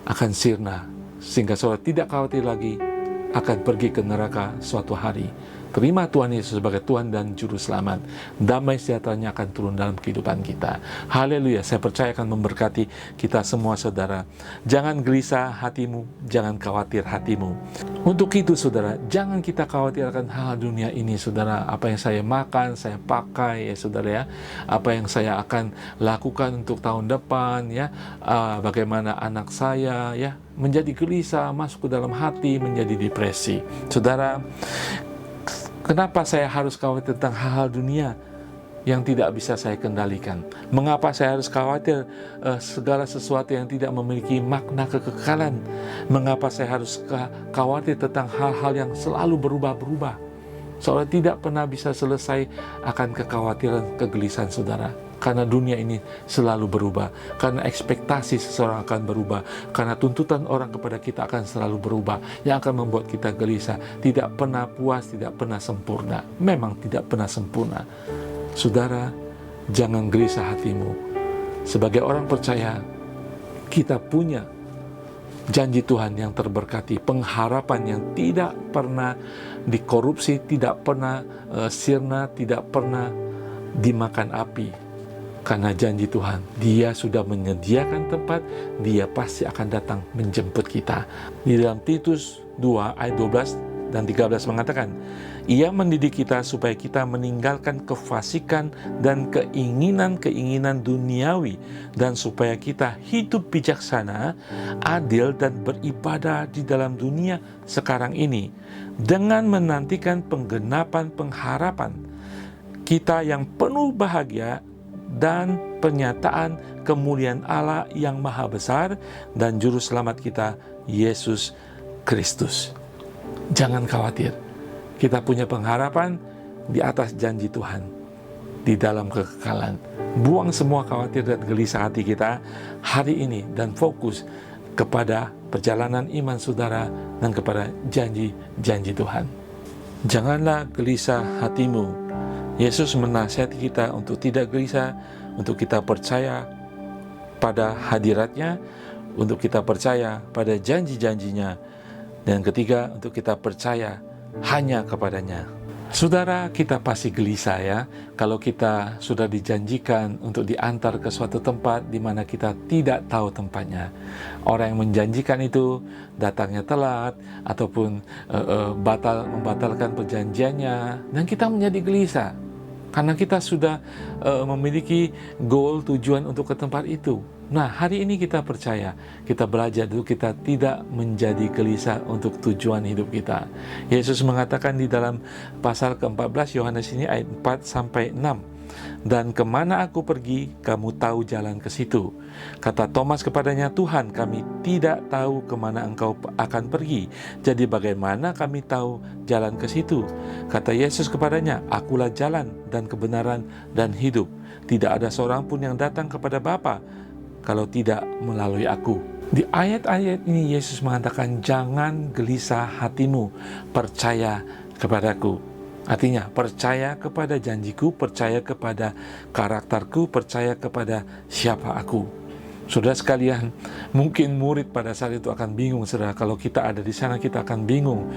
[SPEAKER 1] akan sirna, sehingga saudara tidak khawatir lagi akan pergi ke neraka suatu hari. Terima Tuhan Yesus sebagai Tuhan dan Juru Selamat. Damai sejahteranya akan turun dalam kehidupan kita. Haleluya, saya percaya akan memberkati kita semua saudara. Jangan gelisah hatimu, jangan khawatir hatimu. Untuk itu saudara, jangan kita khawatirkan hal dunia ini saudara. Apa yang saya makan, saya pakai ya saudara ya. Apa yang saya akan lakukan untuk tahun depan ya. Bagaimana anak saya ya. Menjadi gelisah, masuk ke dalam hati, menjadi depresi. Saudara, kenapa saya harus khawatir tentang hal-hal dunia yang tidak bisa saya kendalikan? Mengapa saya harus khawatir segala sesuatu yang tidak memiliki makna kekekalan? Mengapa saya harus khawatir tentang hal-hal yang selalu berubah-berubah? Soalnya tidak pernah bisa selesai akan kekhawatiran, kegelisahan saudara. Karena dunia ini selalu berubah. Karena ekspektasi seseorang akan berubah. Karena tuntutan orang kepada kita akan selalu berubah. Yang akan membuat kita gelisah. Tidak pernah puas, tidak pernah sempurna. Memang tidak pernah sempurna. Saudara, jangan gelisah hatimu. Sebagai orang percaya, kita punya janji Tuhan yang terberkati. Pengharapan yang tidak pernah dikorupsi, tidak pernah sirna, tidak pernah dimakan api. Karena janji Tuhan, Dia sudah menyediakan tempat, Dia pasti akan datang menjemput kita. Di dalam Titus 2 ayat 12 dan 13 mengatakan, Ia mendidik kita supaya kita meninggalkan kefasikan dan keinginan-keinginan duniawi, dan supaya kita hidup bijaksana, adil, dan beribadah di dalam dunia sekarang ini, dengan menantikan penggenapan pengharapan kita yang penuh bahagia dan pernyataan kemuliaan Allah yang maha besar dan Juru Selamat kita, Yesus Kristus. Jangan khawatir, kita punya pengharapan di atas janji Tuhan, di dalam kekekalan. Buang semua khawatir dan gelisah hati kita hari ini dan fokus kepada perjalanan iman saudara dan kepada janji-janji Tuhan. Janganlah gelisah hatimu. Yesus menasihati kita untuk tidak gelisah, untuk kita percaya pada hadiratnya, untuk kita percaya pada janji-janjinya, dan ketiga, untuk kita percaya hanya kepadanya. Saudara, kita pasti gelisah ya, kalau kita sudah dijanjikan untuk diantar ke suatu tempat di mana kita tidak tahu tempatnya. Orang yang menjanjikan itu datangnya telat, ataupun membatalkan perjanjiannya, dan kita menjadi gelisah. Karena kita sudah memiliki goal, tujuan untuk ke tempat itu. Nah, hari ini kita percaya, kita belajar dulu, kita tidak menjadi gelisah untuk tujuan hidup kita. Yesus mengatakan di dalam pasal ke-14 Yohanes ini ayat 4-6, dan kemana aku pergi, kamu tahu jalan ke situ. Kata Thomas kepadanya, Tuhan, kami tidak tahu kemana engkau akan pergi. Jadi bagaimana kami tahu jalan ke situ? Kata Yesus kepadanya, akulah jalan dan kebenaran dan hidup. Tidak ada seorang pun yang datang kepada Bapa kalau tidak melalui aku. Di ayat-ayat ini Yesus mengatakan, jangan gelisah hatimu, percaya kepadaku. Artinya, percaya kepada janjiku, percaya kepada karakterku, percaya kepada siapa aku. Saudara sekalian, mungkin murid pada saat itu akan bingung, saudara. Kalau kita ada di sana, kita akan bingung.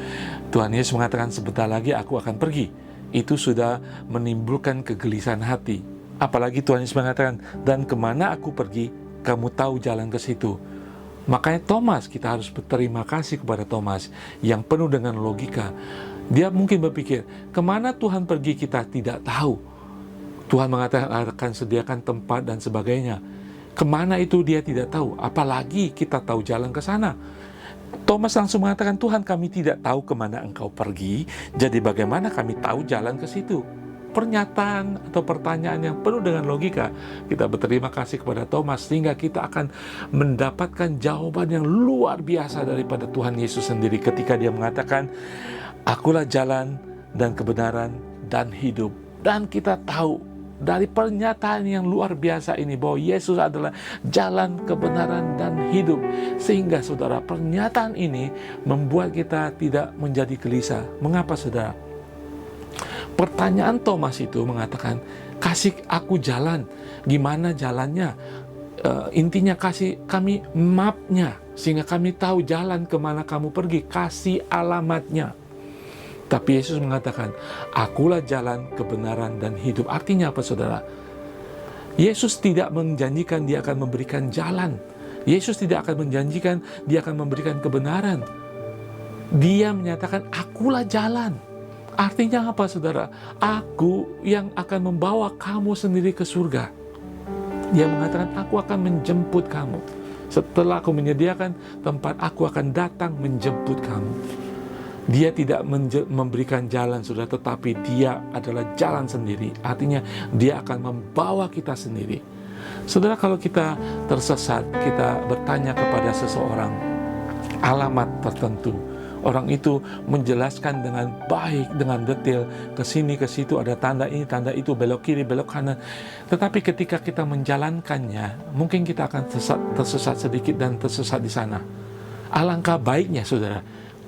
[SPEAKER 1] Tuhan Yesus mengatakan, sebentar lagi aku akan pergi. Itu sudah menimbulkan kegelisahan hati. Apalagi Tuhan Yesus mengatakan, dan kemana aku pergi, kamu tahu jalan ke situ. Makanya Thomas, kita harus berterima kasih kepada Thomas yang penuh dengan logika. Dia mungkin berpikir, kemana Tuhan pergi kita tidak tahu. Tuhan mengatakan akan sediakan tempat dan sebagainya. Kemana itu dia tidak tahu, apalagi kita tahu jalan ke sana. Thomas langsung mengatakan, Tuhan, kami tidak tahu kemana engkau pergi, jadi bagaimana kami tahu jalan ke situ? Pernyataan atau pertanyaan yang penuh dengan logika. Kita berterima kasih kepada Thomas sehingga kita akan mendapatkan jawaban yang luar biasa daripada Tuhan Yesus sendiri ketika dia mengatakan, akulah jalan dan kebenaran dan hidup. Dan kita tahu dari pernyataan yang luar biasa ini bahwa Yesus adalah jalan, kebenaran, dan hidup. Sehingga saudara, pernyataan ini membuat kita tidak menjadi gelisah. Mengapa saudara? Pertanyaan Thomas itu mengatakan, kasih aku jalan. Gimana jalannya? Intinya kasih kami mapnya, sehingga kami tahu jalan kemana kamu pergi. Kasih alamatnya. Tapi Yesus mengatakan, akulah jalan, kebenaran, dan hidup. Artinya apa saudara? Yesus tidak menjanjikan dia akan memberikan jalan. Yesus tidak akan menjanjikan dia akan memberikan kebenaran. Dia menyatakan, akulah jalan. Artinya apa saudara? Aku yang akan membawa kamu sendiri ke surga. Dia mengatakan, aku akan menjemput kamu. Setelah aku menyediakan tempat, aku akan datang menjemput kamu. Dia tidak memberikan jalan saudara, tetapi dia adalah jalan sendiri. Artinya dia akan membawa kita sendiri. Saudara, kalau kita tersesat, kita bertanya kepada seseorang alamat tertentu, orang itu menjelaskan dengan baik, dengan detail, ke sini, ke situ, ada tanda ini, tanda itu, belok kiri, belok kanan. Tetapi ketika kita menjalankannya, mungkin kita akan tersesat sedikit dan tersesat di sana. Alangkah baiknya, saudara,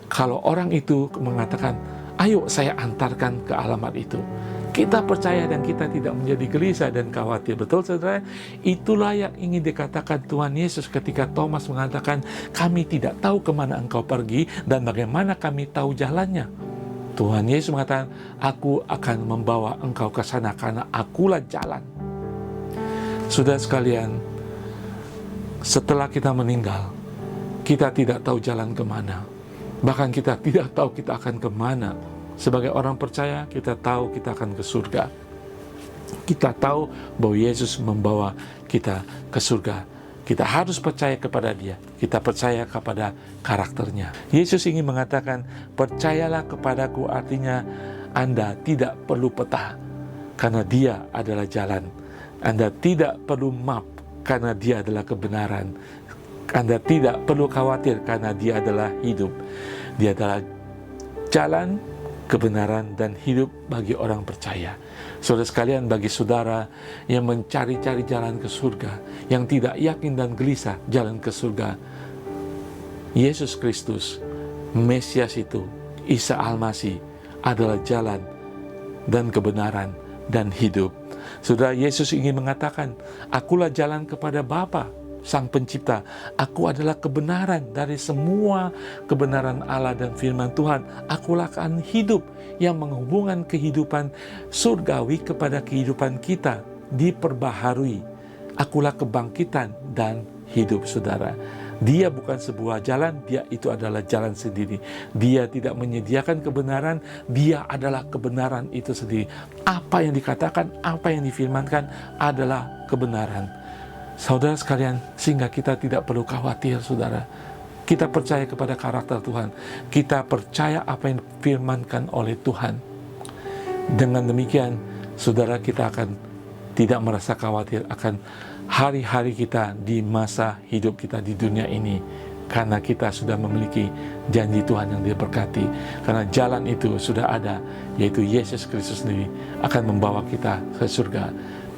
[SPEAKER 1] kalau orang itu mengatakan, ayo saya antarkan ke alamat itu. Kita percaya dan kita tidak menjadi gelisah dan khawatir. Betul saudara? Itulah yang ingin dikatakan Tuhan Yesus ketika Thomas mengatakan, kami tidak tahu kemana engkau pergi dan bagaimana kami tahu jalannya. Tuhan Yesus mengatakan, aku akan membawa engkau ke sana karena akulah jalan. Saudara sekalian, setelah kita meninggal, kita tidak tahu jalan kemana. Bahkan kita tidak tahu kita akan kemana. Sebagai orang percaya, kita tahu kita akan ke surga. Kita tahu bahwa Yesus membawa kita ke surga. Kita harus percaya kepada Dia. Kita percaya kepada karakternya. Yesus ingin mengatakan, percayalah kepadaku, artinya Anda tidak perlu peta, karena Dia adalah jalan. Anda tidak perlu map, karena Dia adalah kebenaran. Anda tidak perlu khawatir, karena Dia adalah hidup. Dia adalah jalan, kebenaran, dan hidup bagi orang percaya. Saudara sekalian, bagi saudara yang mencari-cari jalan ke surga, yang tidak yakin dan gelisah jalan ke surga, Yesus Kristus, Mesias itu, Isa Al-Masih adalah jalan dan kebenaran dan hidup. Saudara, Yesus ingin mengatakan, akulah jalan kepada Bapa, Sang Pencipta. Aku adalah kebenaran dari semua kebenaran Allah dan firman Tuhan. Akulah akan hidup yang menghubungkan kehidupan surgawi kepada kehidupan kita diperbaharui. Akulah kebangkitan dan hidup saudara. Dia bukan sebuah jalan, dia itu adalah jalan sendiri. Dia tidak menyediakan kebenaran, dia adalah kebenaran itu sendiri. Apa yang dikatakan, apa yang difirmankan adalah kebenaran. Saudara sekalian, sehingga kita tidak perlu khawatir, saudara. Kita percaya kepada karakter Tuhan. Kita percaya apa yang difirmankan oleh Tuhan. Dengan demikian, saudara, kita akan tidak merasa khawatir akan hari-hari kita di masa hidup kita di dunia ini. Karena kita sudah memiliki janji Tuhan yang diberkati. Karena jalan itu sudah ada, yaitu Yesus Kristus sendiri akan membawa kita ke surga.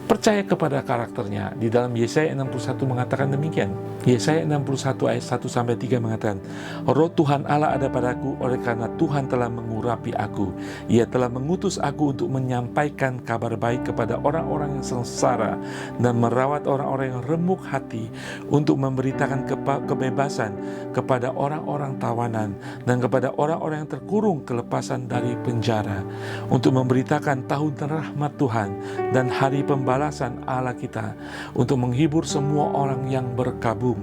[SPEAKER 1] Percaya kepada karakternya. Di dalam Yesaya 61 mengatakan demikian. Yesaya 61 ayat 1-3 mengatakan, Roh Tuhan Allah ada padaku, oleh karena Tuhan telah mengurapi aku. Ia telah mengutus aku untuk menyampaikan kabar baik kepada orang-orang yang sengsara dan merawat orang-orang yang remuk hati, untuk memberitakan kebebasan kepada orang-orang tawanan dan kepada orang-orang yang terkurung kelepasan dari penjara, untuk memberitakan tahun rahmat Tuhan dan hari pembalasan Allah kita, untuk menghibur semua orang yang berkabung,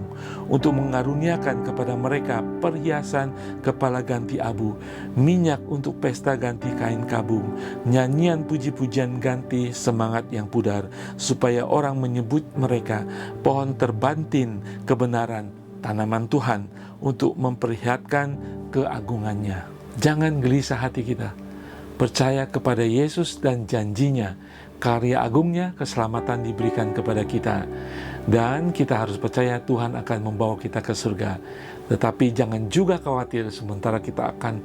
[SPEAKER 1] untuk mengaruniakan kepada mereka perhiasan kepala ganti abu, minyak untuk pesta ganti kain kabung, nyanyian puji-pujian ganti semangat yang pudar, supaya orang menyebut mereka pohon terbantin kebenaran, tanaman Tuhan, untuk memperlihatkan keagungannya. Jangan gelisah hati kita. Percaya kepada Yesus dan janjinya, karya agungnya, keselamatan diberikan kepada kita. Dan kita harus percaya Tuhan akan membawa kita ke surga. Tetapi jangan juga khawatir sementara kita akan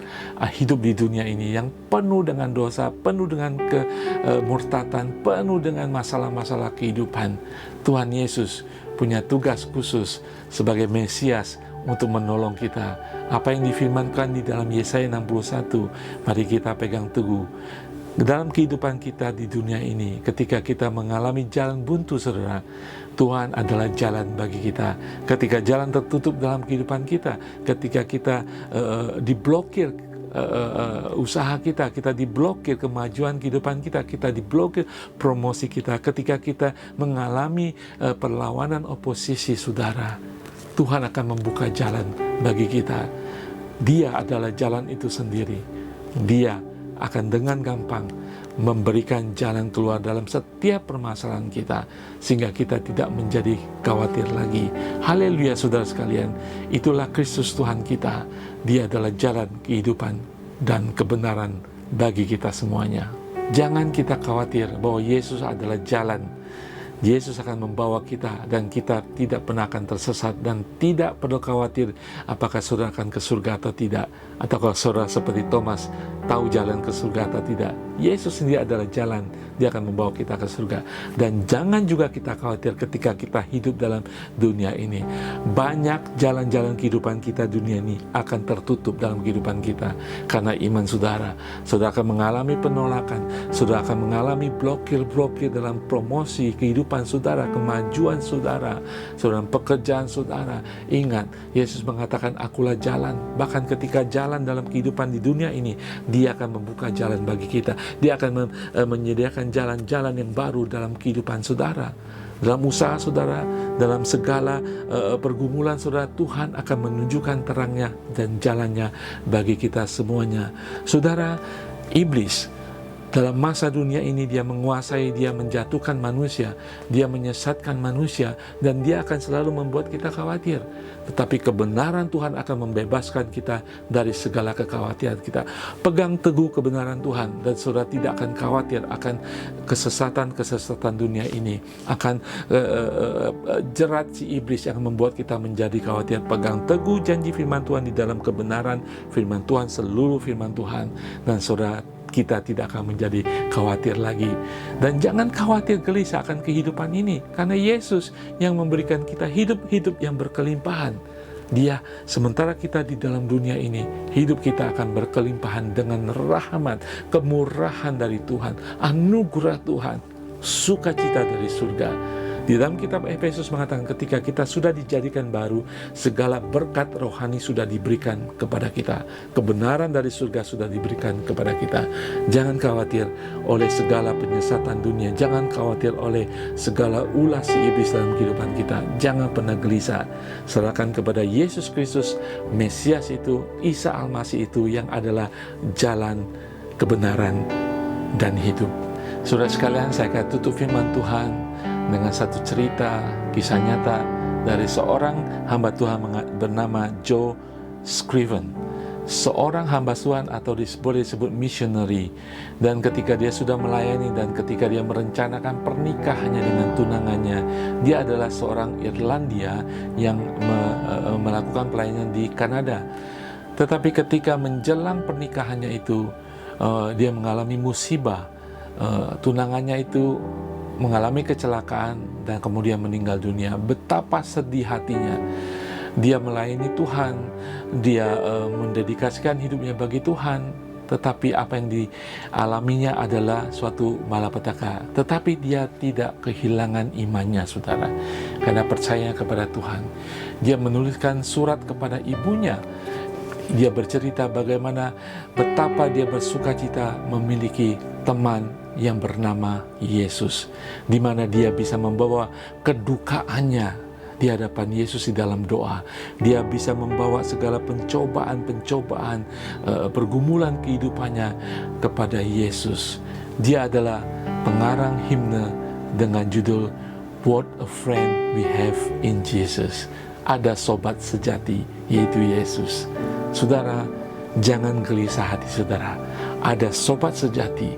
[SPEAKER 1] hidup di dunia ini yang penuh dengan dosa, penuh dengan kemurtatan, penuh dengan masalah-masalah kehidupan. Tuhan Yesus punya tugas khusus sebagai Mesias untuk menolong kita. Apa yang difirmankan di dalam Yesaya 61, mari kita pegang teguh. Dalam kehidupan kita di dunia ini, ketika kita mengalami jalan buntu, saudara, Tuhan adalah jalan bagi kita. Ketika jalan tertutup dalam kehidupan kita, ketika kita diblokir usaha kita diblokir kemajuan kehidupan kita diblokir promosi kita, ketika kita mengalami perlawanan oposisi, saudara, Tuhan akan membuka jalan bagi kita. Dia adalah jalan itu sendiri. Dia akan dengan gampang memberikan jalan keluar dalam setiap permasalahan kita, sehingga kita tidak menjadi khawatir lagi. Haleluya, saudara sekalian. Itulah Kristus Tuhan kita. Dia adalah jalan kehidupan dan kebenaran bagi kita semuanya. Jangan kita khawatir bahwa Yesus adalah jalan. Yesus akan membawa kita, dan kita tidak pernah akan tersesat, dan tidak perlu khawatir apakah saudara akan ke surga atau tidak, atau kalau saudara seperti Thomas tahu jalan ke surga atau tidak. Yesus sendiri adalah jalan. Dia akan membawa kita ke surga. Dan jangan juga kita khawatir ketika kita hidup dalam dunia ini. Banyak jalan-jalan kehidupan kita dunia ini akan tertutup dalam kehidupan kita karena iman saudara. Saudara akan mengalami penolakan, saudara akan mengalami blokir-blokir dalam promosi kehidupan saudara, kemajuan saudara, saudara, pekerjaan saudara. Ingat, Yesus mengatakan, akulah jalan. Bahkan ketika jalan dalam kehidupan di dunia ini, Dia akan membuka jalan bagi kita. Dia akan menyediakan jalan-jalan yang baru dalam kehidupan saudara, dalam usaha saudara, dalam segala pergumulan saudara. Tuhan akan menunjukkan terangnya dan jalannya bagi kita semuanya. Saudara, iblis dalam masa dunia ini dia menguasai, dia menjatuhkan manusia, dia menyesatkan manusia, dan dia akan selalu membuat kita khawatir. Tetapi kebenaran Tuhan akan membebaskan kita dari segala kekhawatiran kita. Pegang teguh kebenaran Tuhan, dan saudara tidak akan khawatir akan kesesatan dunia ini, akan jerat si iblis yang membuat kita menjadi khawatir. Pegang teguh janji firman Tuhan di dalam kebenaran firman Tuhan, seluruh firman Tuhan, dan saudara, kita tidak akan menjadi khawatir lagi. Dan jangan khawatir gelisah akan kehidupan ini, karena Yesus yang memberikan kita hidup yang berkelimpahan. Dia, sementara kita di dalam dunia ini, hidup kita akan berkelimpahan dengan rahmat, kemurahan dari Tuhan, anugerah Tuhan, sukacita dari surga. Di dalam kitab Efesus mengatakan, ketika kita sudah dijadikan baru, segala berkat rohani sudah diberikan kepada kita. Kebenaran dari surga sudah diberikan kepada kita. Jangan khawatir oleh segala penyesatan dunia. Jangan khawatir oleh segala ulah si iblis dalam kehidupan kita. Jangan pernah gelisah. Serahkan kepada Yesus Kristus, Mesias itu, Isa Al-Masih itu, yang adalah jalan, kebenaran, dan hidup. Saudara sekalian, saya akan tutup firman Tuhan dengan satu cerita, kisah nyata dari seorang hamba Tuhan bernama Joe Scriven. Seorang hamba Tuhan, atau boleh disebut missionary. Dan ketika dia sudah melayani, dan ketika dia merencanakan pernikahannya dengan tunangannya, dia adalah seorang Irlandia yang melakukan pelayanan di Kanada. Tetapi ketika menjelang pernikahannya itu, dia mengalami musibah. Tunangannya itu mengalami kecelakaan dan kemudian meninggal dunia. Betapa sedih hatinya. Dia melayani Tuhan, dia mendedikasikan hidupnya bagi Tuhan, tetapi apa yang dialaminya adalah suatu malapetaka. Tetapi dia tidak kehilangan imannya, saudara, karena percaya kepada Tuhan. Dia menuliskan surat kepada ibunya. Dia bercerita bagaimana betapa dia bersukacita memiliki teman yang bernama Yesus, di mana dia bisa membawa kedukaannya di hadapan Yesus di dalam doa. Dia bisa membawa segala pencobaan-pencobaan, pergumulan kehidupannya kepada Yesus. Dia adalah pengarang himne dengan judul What a Friend We Have in Jesus. Ada sobat sejati, yaitu Yesus. Saudara, jangan gelisah hati saudara. Ada sobat sejati,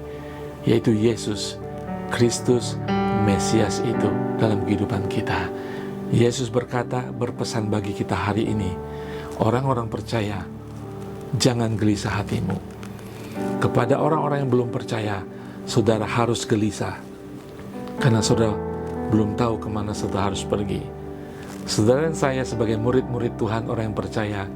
[SPEAKER 1] yaitu Yesus Kristus, Mesias itu dalam kehidupan kita. Yesus berpesan bagi kita hari ini, orang-orang percaya, jangan gelisah hatimu. Kepada orang-orang yang belum percaya, saudara harus gelisah, karena saudara belum tahu kemana saudara harus pergi. Saudara dan saya sebagai murid-murid Tuhan, orang yang percaya,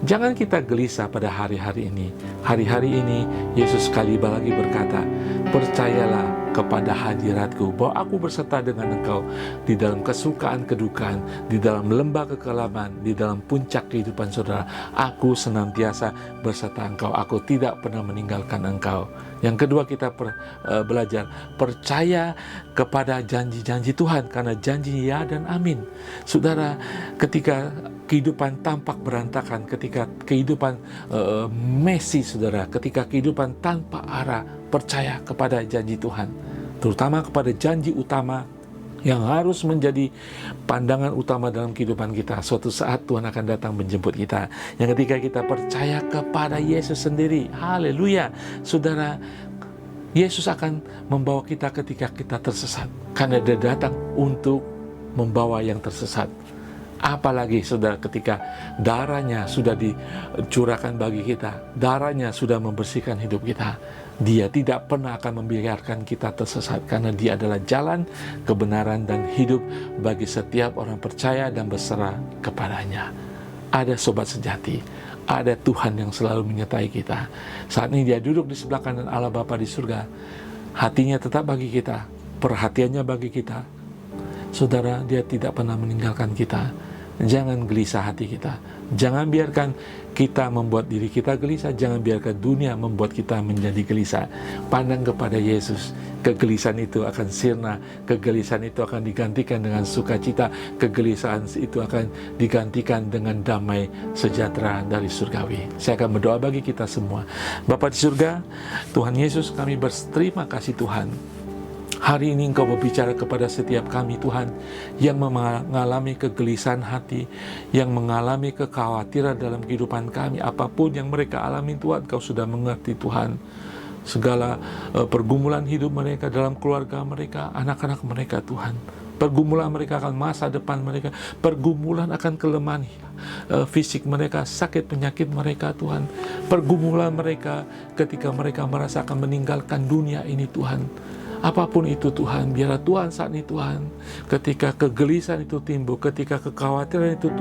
[SPEAKER 1] jangan kita gelisah pada hari-hari ini. Hari-hari ini Yesus sekali lagi berkata, percayalah kepada hadiratku, bahwa aku berserta dengan engkau di dalam kesukaan kedukaan, di dalam lembah kekelaman, di dalam puncak kehidupan saudara. Aku senantiasa berserta engkau, aku tidak pernah meninggalkan engkau. Yang kedua, kita belajar percaya kepada janji-janji Tuhan, karena janji ya dan amin. Saudara, ketika kehidupan tampak berantakan, ketika kehidupan messy, saudara, ketika kehidupan tanpa arah, percaya kepada janji Tuhan, terutama kepada janji utama yang harus menjadi pandangan utama dalam kehidupan kita. Suatu saat Tuhan akan datang menjemput kita. Yang ketika kita percaya kepada Yesus sendiri, haleluya, saudara, Yesus akan membawa kita ketika kita tersesat, karena Dia datang untuk membawa yang tersesat. Apalagi saudara, ketika darahnya sudah dicurahkan bagi kita, darahnya sudah membersihkan hidup kita, Dia tidak pernah akan membiarkan kita tersesat, karena Dia adalah jalan, kebenaran, dan hidup bagi setiap orang percaya dan berserah kepadanya. Ada sobat sejati, ada Tuhan yang selalu menyertai kita. Saat ini Dia duduk di sebelah kanan Allah Bapa di surga. Hatinya tetap bagi kita, perhatiannya bagi kita. Saudara, Dia tidak pernah meninggalkan kita. Jangan gelisah hati kita. Jangan biarkan kita membuat diri kita gelisah. Jangan biarkan dunia membuat kita menjadi gelisah. Pandang kepada Yesus. Kegelisahan itu akan sirna. Kegelisahan itu akan digantikan dengan sukacita. Kegelisahan itu akan digantikan dengan damai sejahtera dari surgawi. Saya akan berdoa bagi kita semua. Bapa di surga, Tuhan Yesus, kami berterima kasih Tuhan. Hari ini Engkau berbicara kepada setiap kami Tuhan, yang mengalami kegelisahan hati, yang mengalami kekhawatiran dalam kehidupan kami. Apapun yang mereka alami Tuhan, Engkau sudah mengerti Tuhan. Segala pergumulan hidup mereka, dalam keluarga mereka, anak-anak mereka Tuhan. Pergumulan mereka akan masa depan mereka, pergumulan akan kelemahan fisik mereka, sakit penyakit mereka Tuhan. Pergumulan mereka ketika mereka merasakan meninggalkan dunia ini Tuhan. Apapun itu Tuhan, biarlah Tuhan saat ini Tuhan, ketika kegelisahan itu timbul, ketika kekhawatiran itu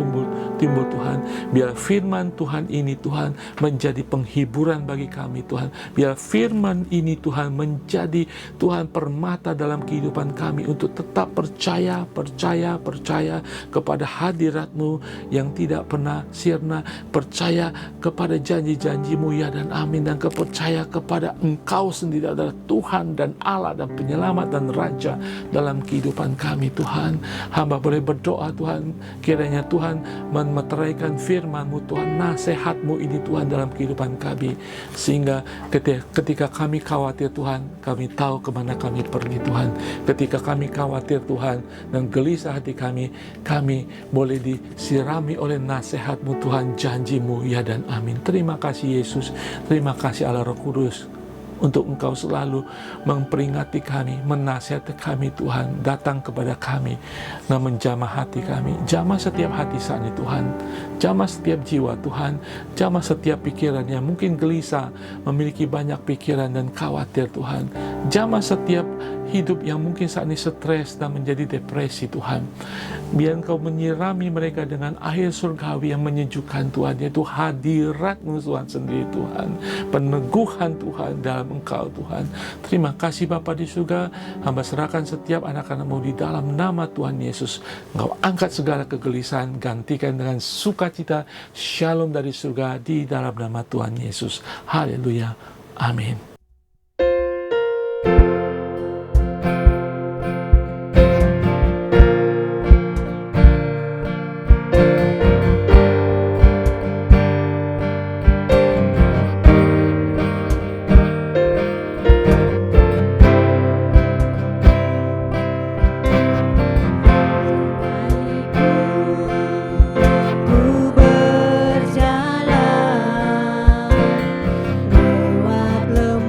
[SPEAKER 1] timbul Tuhan, biar firman Tuhan ini Tuhan menjadi penghiburan bagi kami Tuhan. Biar firman ini Tuhan menjadi Tuhan permata dalam kehidupan kami untuk tetap percaya kepada hadirat-Mu yang tidak pernah sirna, percaya kepada janji-janji-Mu ya dan amin, dan percaya kepada Engkau sendiri adalah Tuhan dan Allah dan penyelamat dan raja dalam kehidupan kami Tuhan. Hamba boleh berdoa Tuhan, kiranya Tuhan memeteraikan firman-Mu Tuhan, nasihat-Mu ini Tuhan dalam kehidupan kami, sehingga ketika kami khawatir Tuhan, kami tahu kemana kami pergi Tuhan. Ketika kami khawatir Tuhan dan gelisah hati kami boleh disirami oleh nasihat-Mu Tuhan, janji-Mu ya dan amin. Terima kasih Yesus, terima kasih Allah Roh Kudus, untuk Engkau selalu memperingati kami, menasihati kami Tuhan, datang kepada kami, dan menjamah hati kami. Jamah setiap hati saat ini Tuhan, jamah setiap jiwa Tuhan, jamah setiap pikiran yang mungkin gelisah, memiliki banyak pikiran dan khawatir Tuhan. Jamah setiap hidup yang mungkin saat ini stres dan menjadi depresi Tuhan. Biar Engkau menyirami mereka dengan air surgawi yang menyejukkan Tuhan, yaitu hadirat-Mu Tuhan sendiri Tuhan, peneguhan Tuhan dalam Engkau Tuhan. Terima kasih Bapa di surga, hamba serahkan setiap anak-anak-Mu di dalam nama Tuhan Yesus. Engkau angkat segala kegelisahan, gantikan dengan sukacita, shalom dari surga di dalam nama Tuhan Yesus. Haleluya. Amin.
[SPEAKER 2] Ku berjalan lewat lemah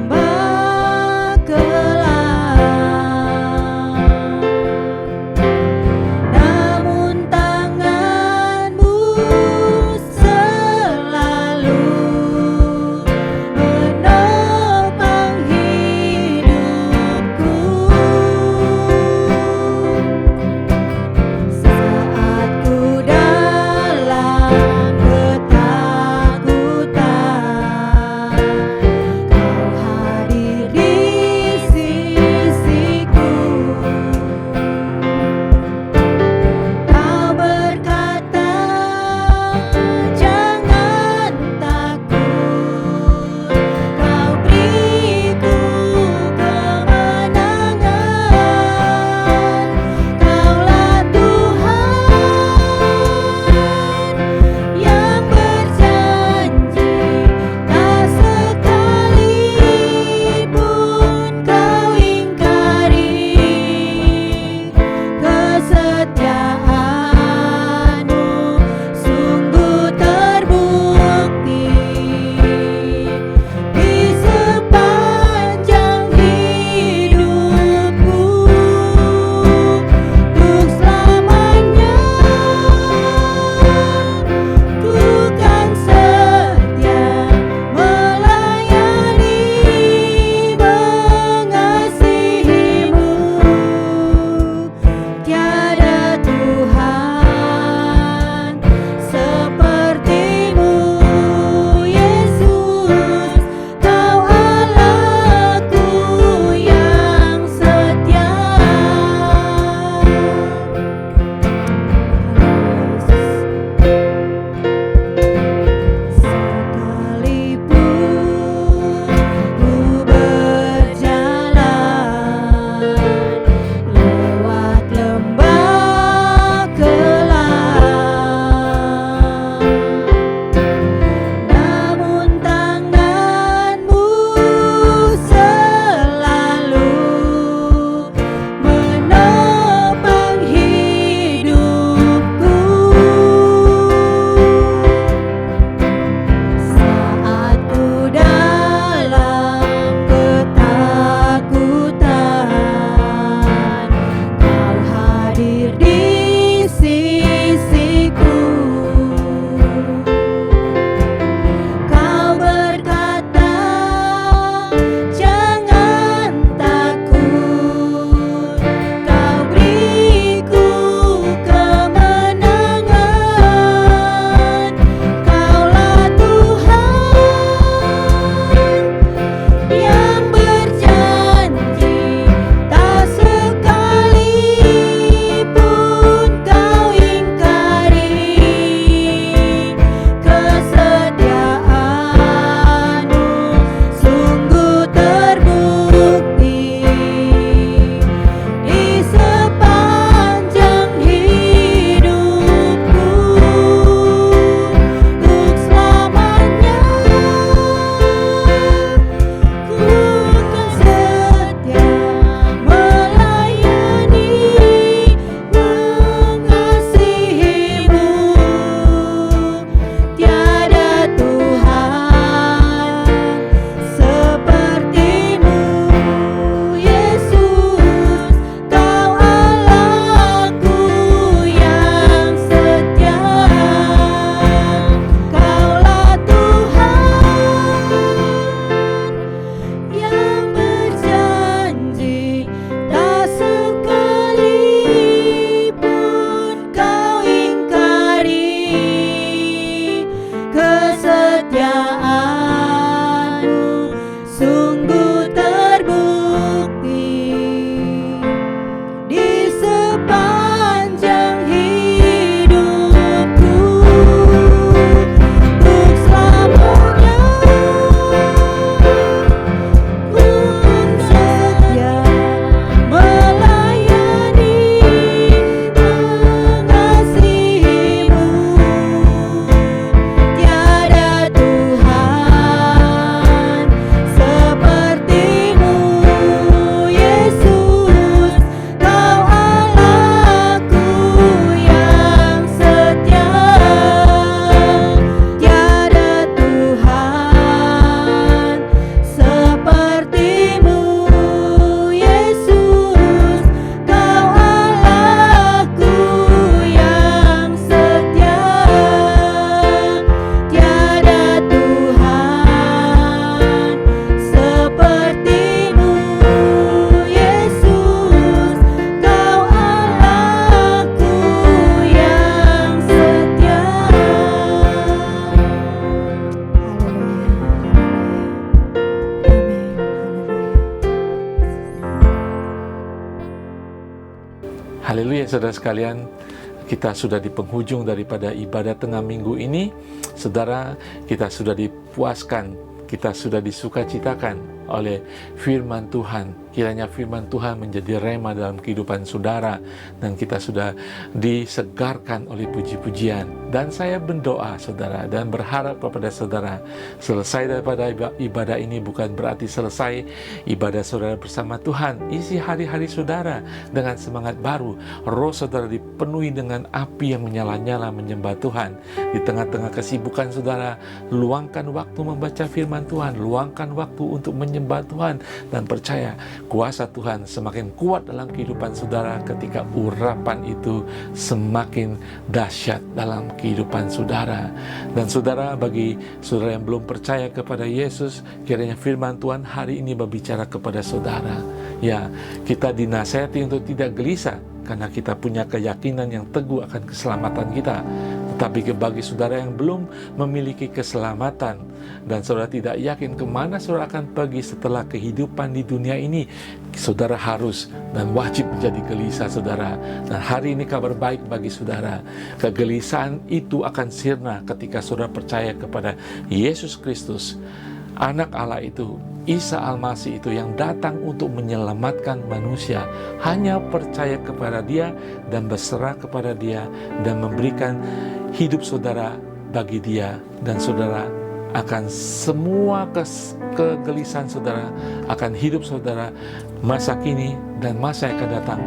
[SPEAKER 1] Haleluya saudara sekalian, kita sudah di penghujung daripada ibadah tengah minggu ini. Saudara, kita sudah dipuaskan, kita sudah disukacitakan oleh firman Tuhan. Kiranya firman Tuhan menjadi rema dalam kehidupan saudara, dan kita sudah disegarkan oleh puji-pujian. Dan saya berdoa saudara dan berharap kepada saudara, selesai daripada ibadah ini bukan berarti selesai ibadah saudara bersama Tuhan. Isi hari-hari saudara dengan semangat baru. Roh saudara dipenuhi dengan api yang menyala-nyala menyembah Tuhan. Di tengah-tengah kesibukan saudara, luangkan waktu membaca firman Tuhan, luangkan waktu untuk menyembah Tuhan, dan percaya kuasa Tuhan semakin kuat dalam kehidupan saudara ketika urapan itu semakin dahsyat dalam kehidupan saudara. Dan saudara, bagi saudara yang belum percaya kepada Yesus, kiranya firman Tuhan hari ini berbicara kepada saudara. Ya, kita dinasihati untuk tidak gelisah karena kita punya keyakinan yang teguh akan keselamatan kita. Tetapi bagi saudara yang belum memiliki keselamatan dan saudara tidak yakin kemana saudara akan pergi setelah kehidupan di dunia ini, saudara harus dan wajib menjadi gelisah saudara. Dan hari ini kabar baik bagi saudara, kegelisahan itu akan sirna ketika saudara percaya kepada Yesus Kristus, Anak Allah itu, Isa Al-Masih itu yang datang untuk menyelamatkan manusia. Hanya percaya kepada Dia dan berserah kepada Dia dan memberikan hidup saudara bagi Dia, dan saudara akan semua kegelisahan saudara, akan hidup saudara masa kini dan masa yang akan datang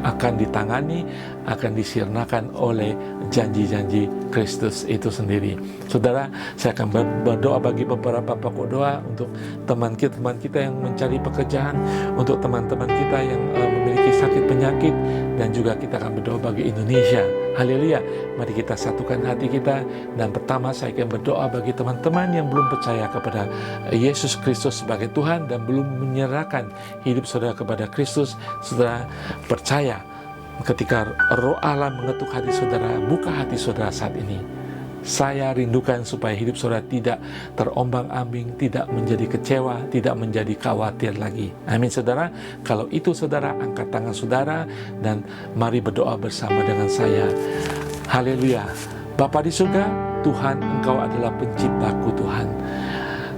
[SPEAKER 1] akan ditangani, akan disirnakan oleh janji-janji Kristus itu sendiri. Saudara, saya akan berdoa bagi beberapa pokok doa untuk teman kita yang mencari pekerjaan, untuk teman-teman kita yang memiliki sakit penyakit, dan juga kita akan berdoa bagi Indonesia. Haleluya. Mari kita satukan hati kita. Dan pertama, saya akan berdoa bagi teman-teman yang belum percaya kepada Yesus Kristus sebagai Tuhan dan belum menyerahkan hidup saudara kepada Kristus. Saudara percaya ketika Roh Allah mengetuk hati saudara, buka hati saudara saat ini. Saya rindukan supaya hidup saudara tidak terombang-ambing, tidak menjadi kecewa, tidak menjadi khawatir lagi. Amin saudara. Kalau itu saudara, angkat tangan saudara dan mari berdoa bersama dengan saya. Haleluya. Bapa di surga, Tuhan, Engkau adalah penciptaku Tuhan.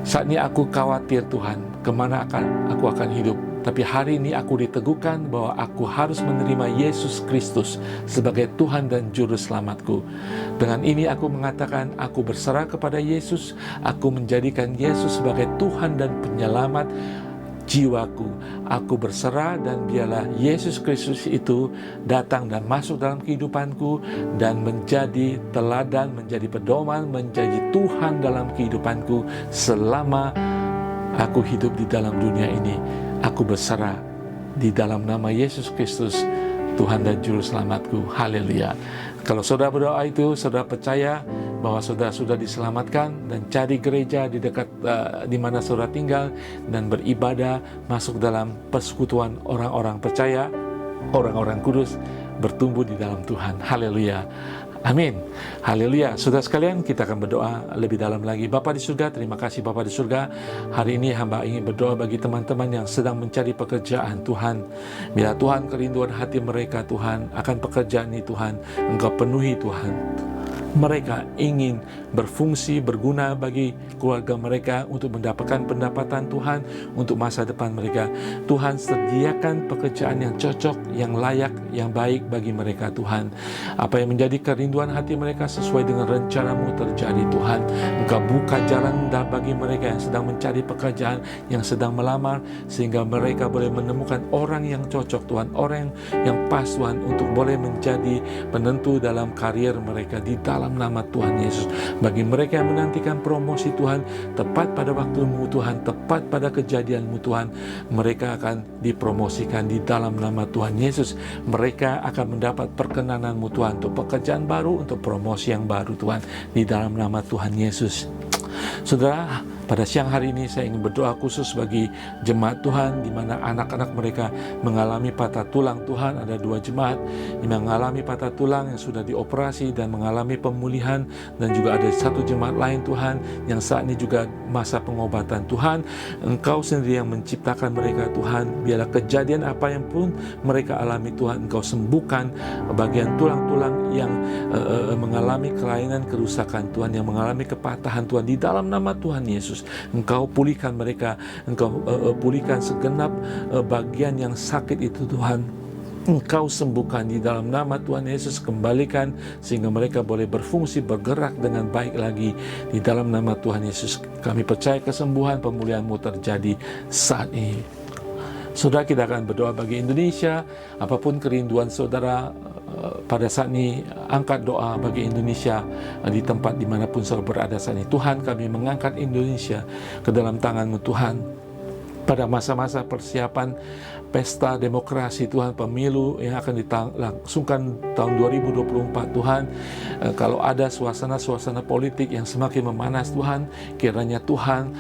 [SPEAKER 1] Saat ini aku khawatir Tuhan, kemana aku akan hidup. Tapi hari ini aku diteguhkan bahwa aku harus menerima Yesus Kristus sebagai Tuhan dan Juru Selamatku. Dengan ini aku mengatakan aku berserah kepada Yesus. Aku menjadikan Yesus sebagai Tuhan dan Penyelamat jiwaku. Aku berserah dan biarlah Yesus Kristus itu datang dan masuk dalam kehidupanku dan menjadi teladan, menjadi pedoman, menjadi Tuhan dalam kehidupanku selama aku hidup di dalam dunia ini. Aku berserah di dalam nama Yesus Kristus, Tuhan dan Juru Selamatku. Haleluya. Kalau saudara berdoa itu, saudara percaya bahwa saudara sudah diselamatkan, dan cari gereja di dekat di mana saudara tinggal dan beribadah, masuk dalam persekutuan orang-orang percaya, orang-orang kudus, bertumbuh di dalam Tuhan. Haleluya. Amin. Haleluya. Saudara sekalian, kita akan berdoa lebih dalam lagi. Bapa di surga, terima kasih Bapa di surga. Hari ini hamba ingin berdoa bagi teman-teman yang sedang mencari pekerjaan Tuhan. Bila Tuhan kerinduan hati mereka Tuhan akan pekerjaan ini Tuhan, Engkau penuhi Tuhan. Mereka ingin berfungsi, berguna bagi keluarga mereka untuk mendapatkan pendapatan Tuhan untuk masa depan mereka. Tuhan, sediakan pekerjaan yang cocok, yang layak, yang baik bagi mereka Tuhan. Apa yang menjadi kerinduan hati mereka sesuai dengan rencana-Mu terjadi Tuhan. Engkau buka jalan bagi mereka yang sedang mencari pekerjaan, yang sedang melamar, sehingga mereka boleh menemukan orang yang cocok Tuhan, orang yang pas Tuhan, untuk boleh menjadi penentu dalam karier mereka di dalam nama Tuhan Yesus. Bagi mereka yang menantikan promosi Tuhan, tepat pada waktu-Mu Tuhan, tepat pada kejadian-Mu Tuhan, mereka akan dipromosikan di dalam nama Tuhan Yesus. Mereka akan mendapat perkenanan-Mu Tuhan untuk pekerjaan baru, untuk promosi yang baru Tuhan, di dalam nama Tuhan Yesus. Saudara, Pada siang hari ini saya ingin berdoa khusus bagi jemaat Tuhan, di mana anak-anak mereka mengalami patah tulang. Tuhan, ada 2 jemaat yang mengalami patah tulang yang sudah dioperasi dan mengalami pemulihan, dan juga ada 1 jemaat lain Tuhan yang saat ini juga masa pengobatan. Tuhan, Engkau sendiri yang menciptakan mereka Tuhan. Biarlah kejadian apa yang pun mereka alami Tuhan, Engkau sembuhkan bagian tulang-tulang yang mengalami kelainan, kerusakan Tuhan, yang mengalami kepatahan Tuhan, di dalam nama Tuhan Yesus. Engkau pulihkan mereka, Engkau pulihkan segenap bagian yang sakit itu Tuhan. Engkau sembuhkan di dalam nama Tuhan Yesus, kembalikan sehingga mereka boleh berfungsi, bergerak dengan baik lagi di dalam nama Tuhan Yesus. Kami percaya kesembuhan, pemulihan-Mu terjadi saat ini. Saudara, kita akan berdoa bagi Indonesia. Apapun kerinduan saudara pada saat ini, angkat doa bagi Indonesia di tempat dimanapun saudara berada saat ini. Tuhan, kami mengangkat Indonesia ke dalam tangan-Mu Tuhan. Pada masa-masa persiapan pesta demokrasi Tuhan, pemilu yang akan dilangsungkan tahun 2024 Tuhan, kalau ada suasana-suasana politik yang semakin memanas Tuhan, kiranya Tuhan,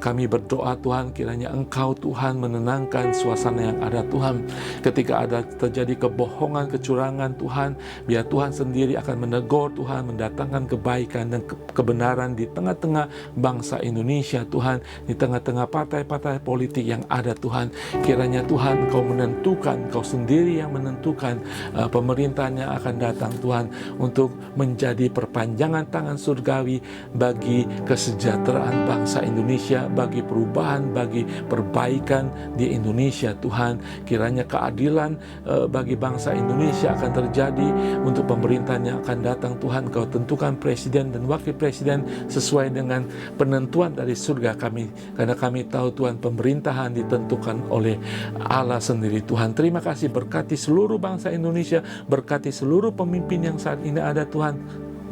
[SPEAKER 1] kami berdoa Tuhan, kiranya Engkau Tuhan menenangkan suasana yang ada Tuhan. Ketika ada terjadi kebohongan, kecurangan Tuhan, biar Tuhan sendiri akan menegur Tuhan, mendatangkan kebaikan dan kebenaran di tengah-tengah bangsa Indonesia Tuhan, di tengah-tengah partai-partai politik yang ada Tuhan. Kiranya Tuhan, Engkau menentukan, Engkau sendiri yang menentukan pemerintahan yang akan datang Tuhan, untuk menjadi perpanjangan tangan surgawi bagi kesejahteraan bangsa Indonesia, bagi perubahan, bagi perbaikan di Indonesia Tuhan. Kiranya keadilan bagi bangsa Indonesia akan terjadi untuk pemerintahan yang akan datang Tuhan. Engkau tentukan presiden dan wakil presiden sesuai dengan penentuan dari surga kami, karena kami tahu Tuhan, pemerintahan ditentukan oleh Allah sendiri Tuhan. Terima kasih, berkati seluruh bangsa Indonesia, berkati seluruh pemimpin yang saat ini ada Tuhan.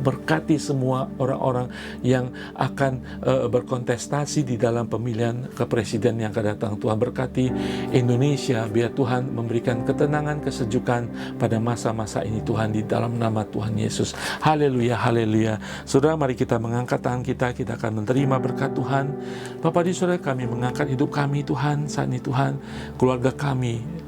[SPEAKER 1] Berkati semua orang-orang yang akan berkontestasi di dalam pemilihan kepresiden yang akan datang Tuhan. Berkati Indonesia, biar Tuhan memberikan ketenangan, kesejukan pada masa-masa ini Tuhan, di dalam nama Tuhan Yesus. Haleluya, haleluya. Saudara, mari kita mengangkat tangan kita akan menerima berkat Tuhan. Bapak di saudara, kami mengangkat hidup kami Tuhan saat ini Tuhan, keluarga kami,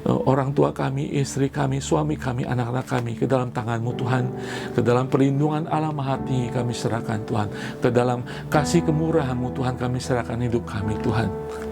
[SPEAKER 1] orang tua kami, istri kami, suami kami, anak-anak kami ke dalam tangan-Mu Tuhan. Ke dalam perlindungan Allah Maha Tinggi kami serahkan Tuhan. Ke dalam kasih kemurahan-Mu Tuhan kami serahkan hidup kami Tuhan.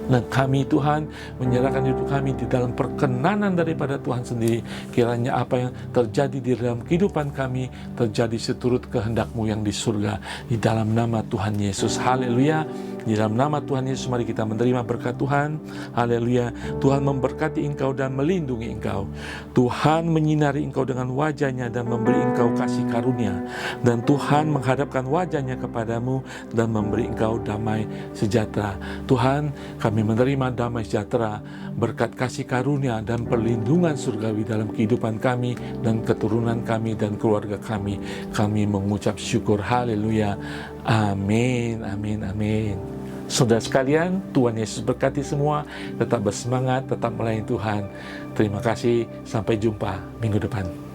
[SPEAKER 1] Dan kami Tuhan menyerahkan hidup kami di dalam perkenanan daripada Tuhan sendiri. Kiranya apa yang terjadi di dalam kehidupan kami terjadi seturut kehendak-Mu yang di surga. Di dalam nama Tuhan Yesus. Haleluya. Di dalam nama Tuhan Yesus mari kita menerima berkat Tuhan. Haleluya. Tuhan memberkati engkau dan melindungi engkau. Tuhan menyinari engkau dengan wajah-Nya dan memberi engkau kasih karunia. Dan Tuhan menghadapkan wajah-Nya kepadamu dan memberi engkau damai sejahtera. Tuhan, kami menerima damai sejahtera, berkat kasih karunia dan perlindungan surgawi dalam kehidupan kami dan keturunan kami dan keluarga kami. Kami mengucap syukur. Haleluya. Amin, amin, amin. Saudara sekalian, Tuhan Yesus berkati semua. Tetap bersemangat, tetap melayani Tuhan. Terima kasih, sampai jumpa minggu depan.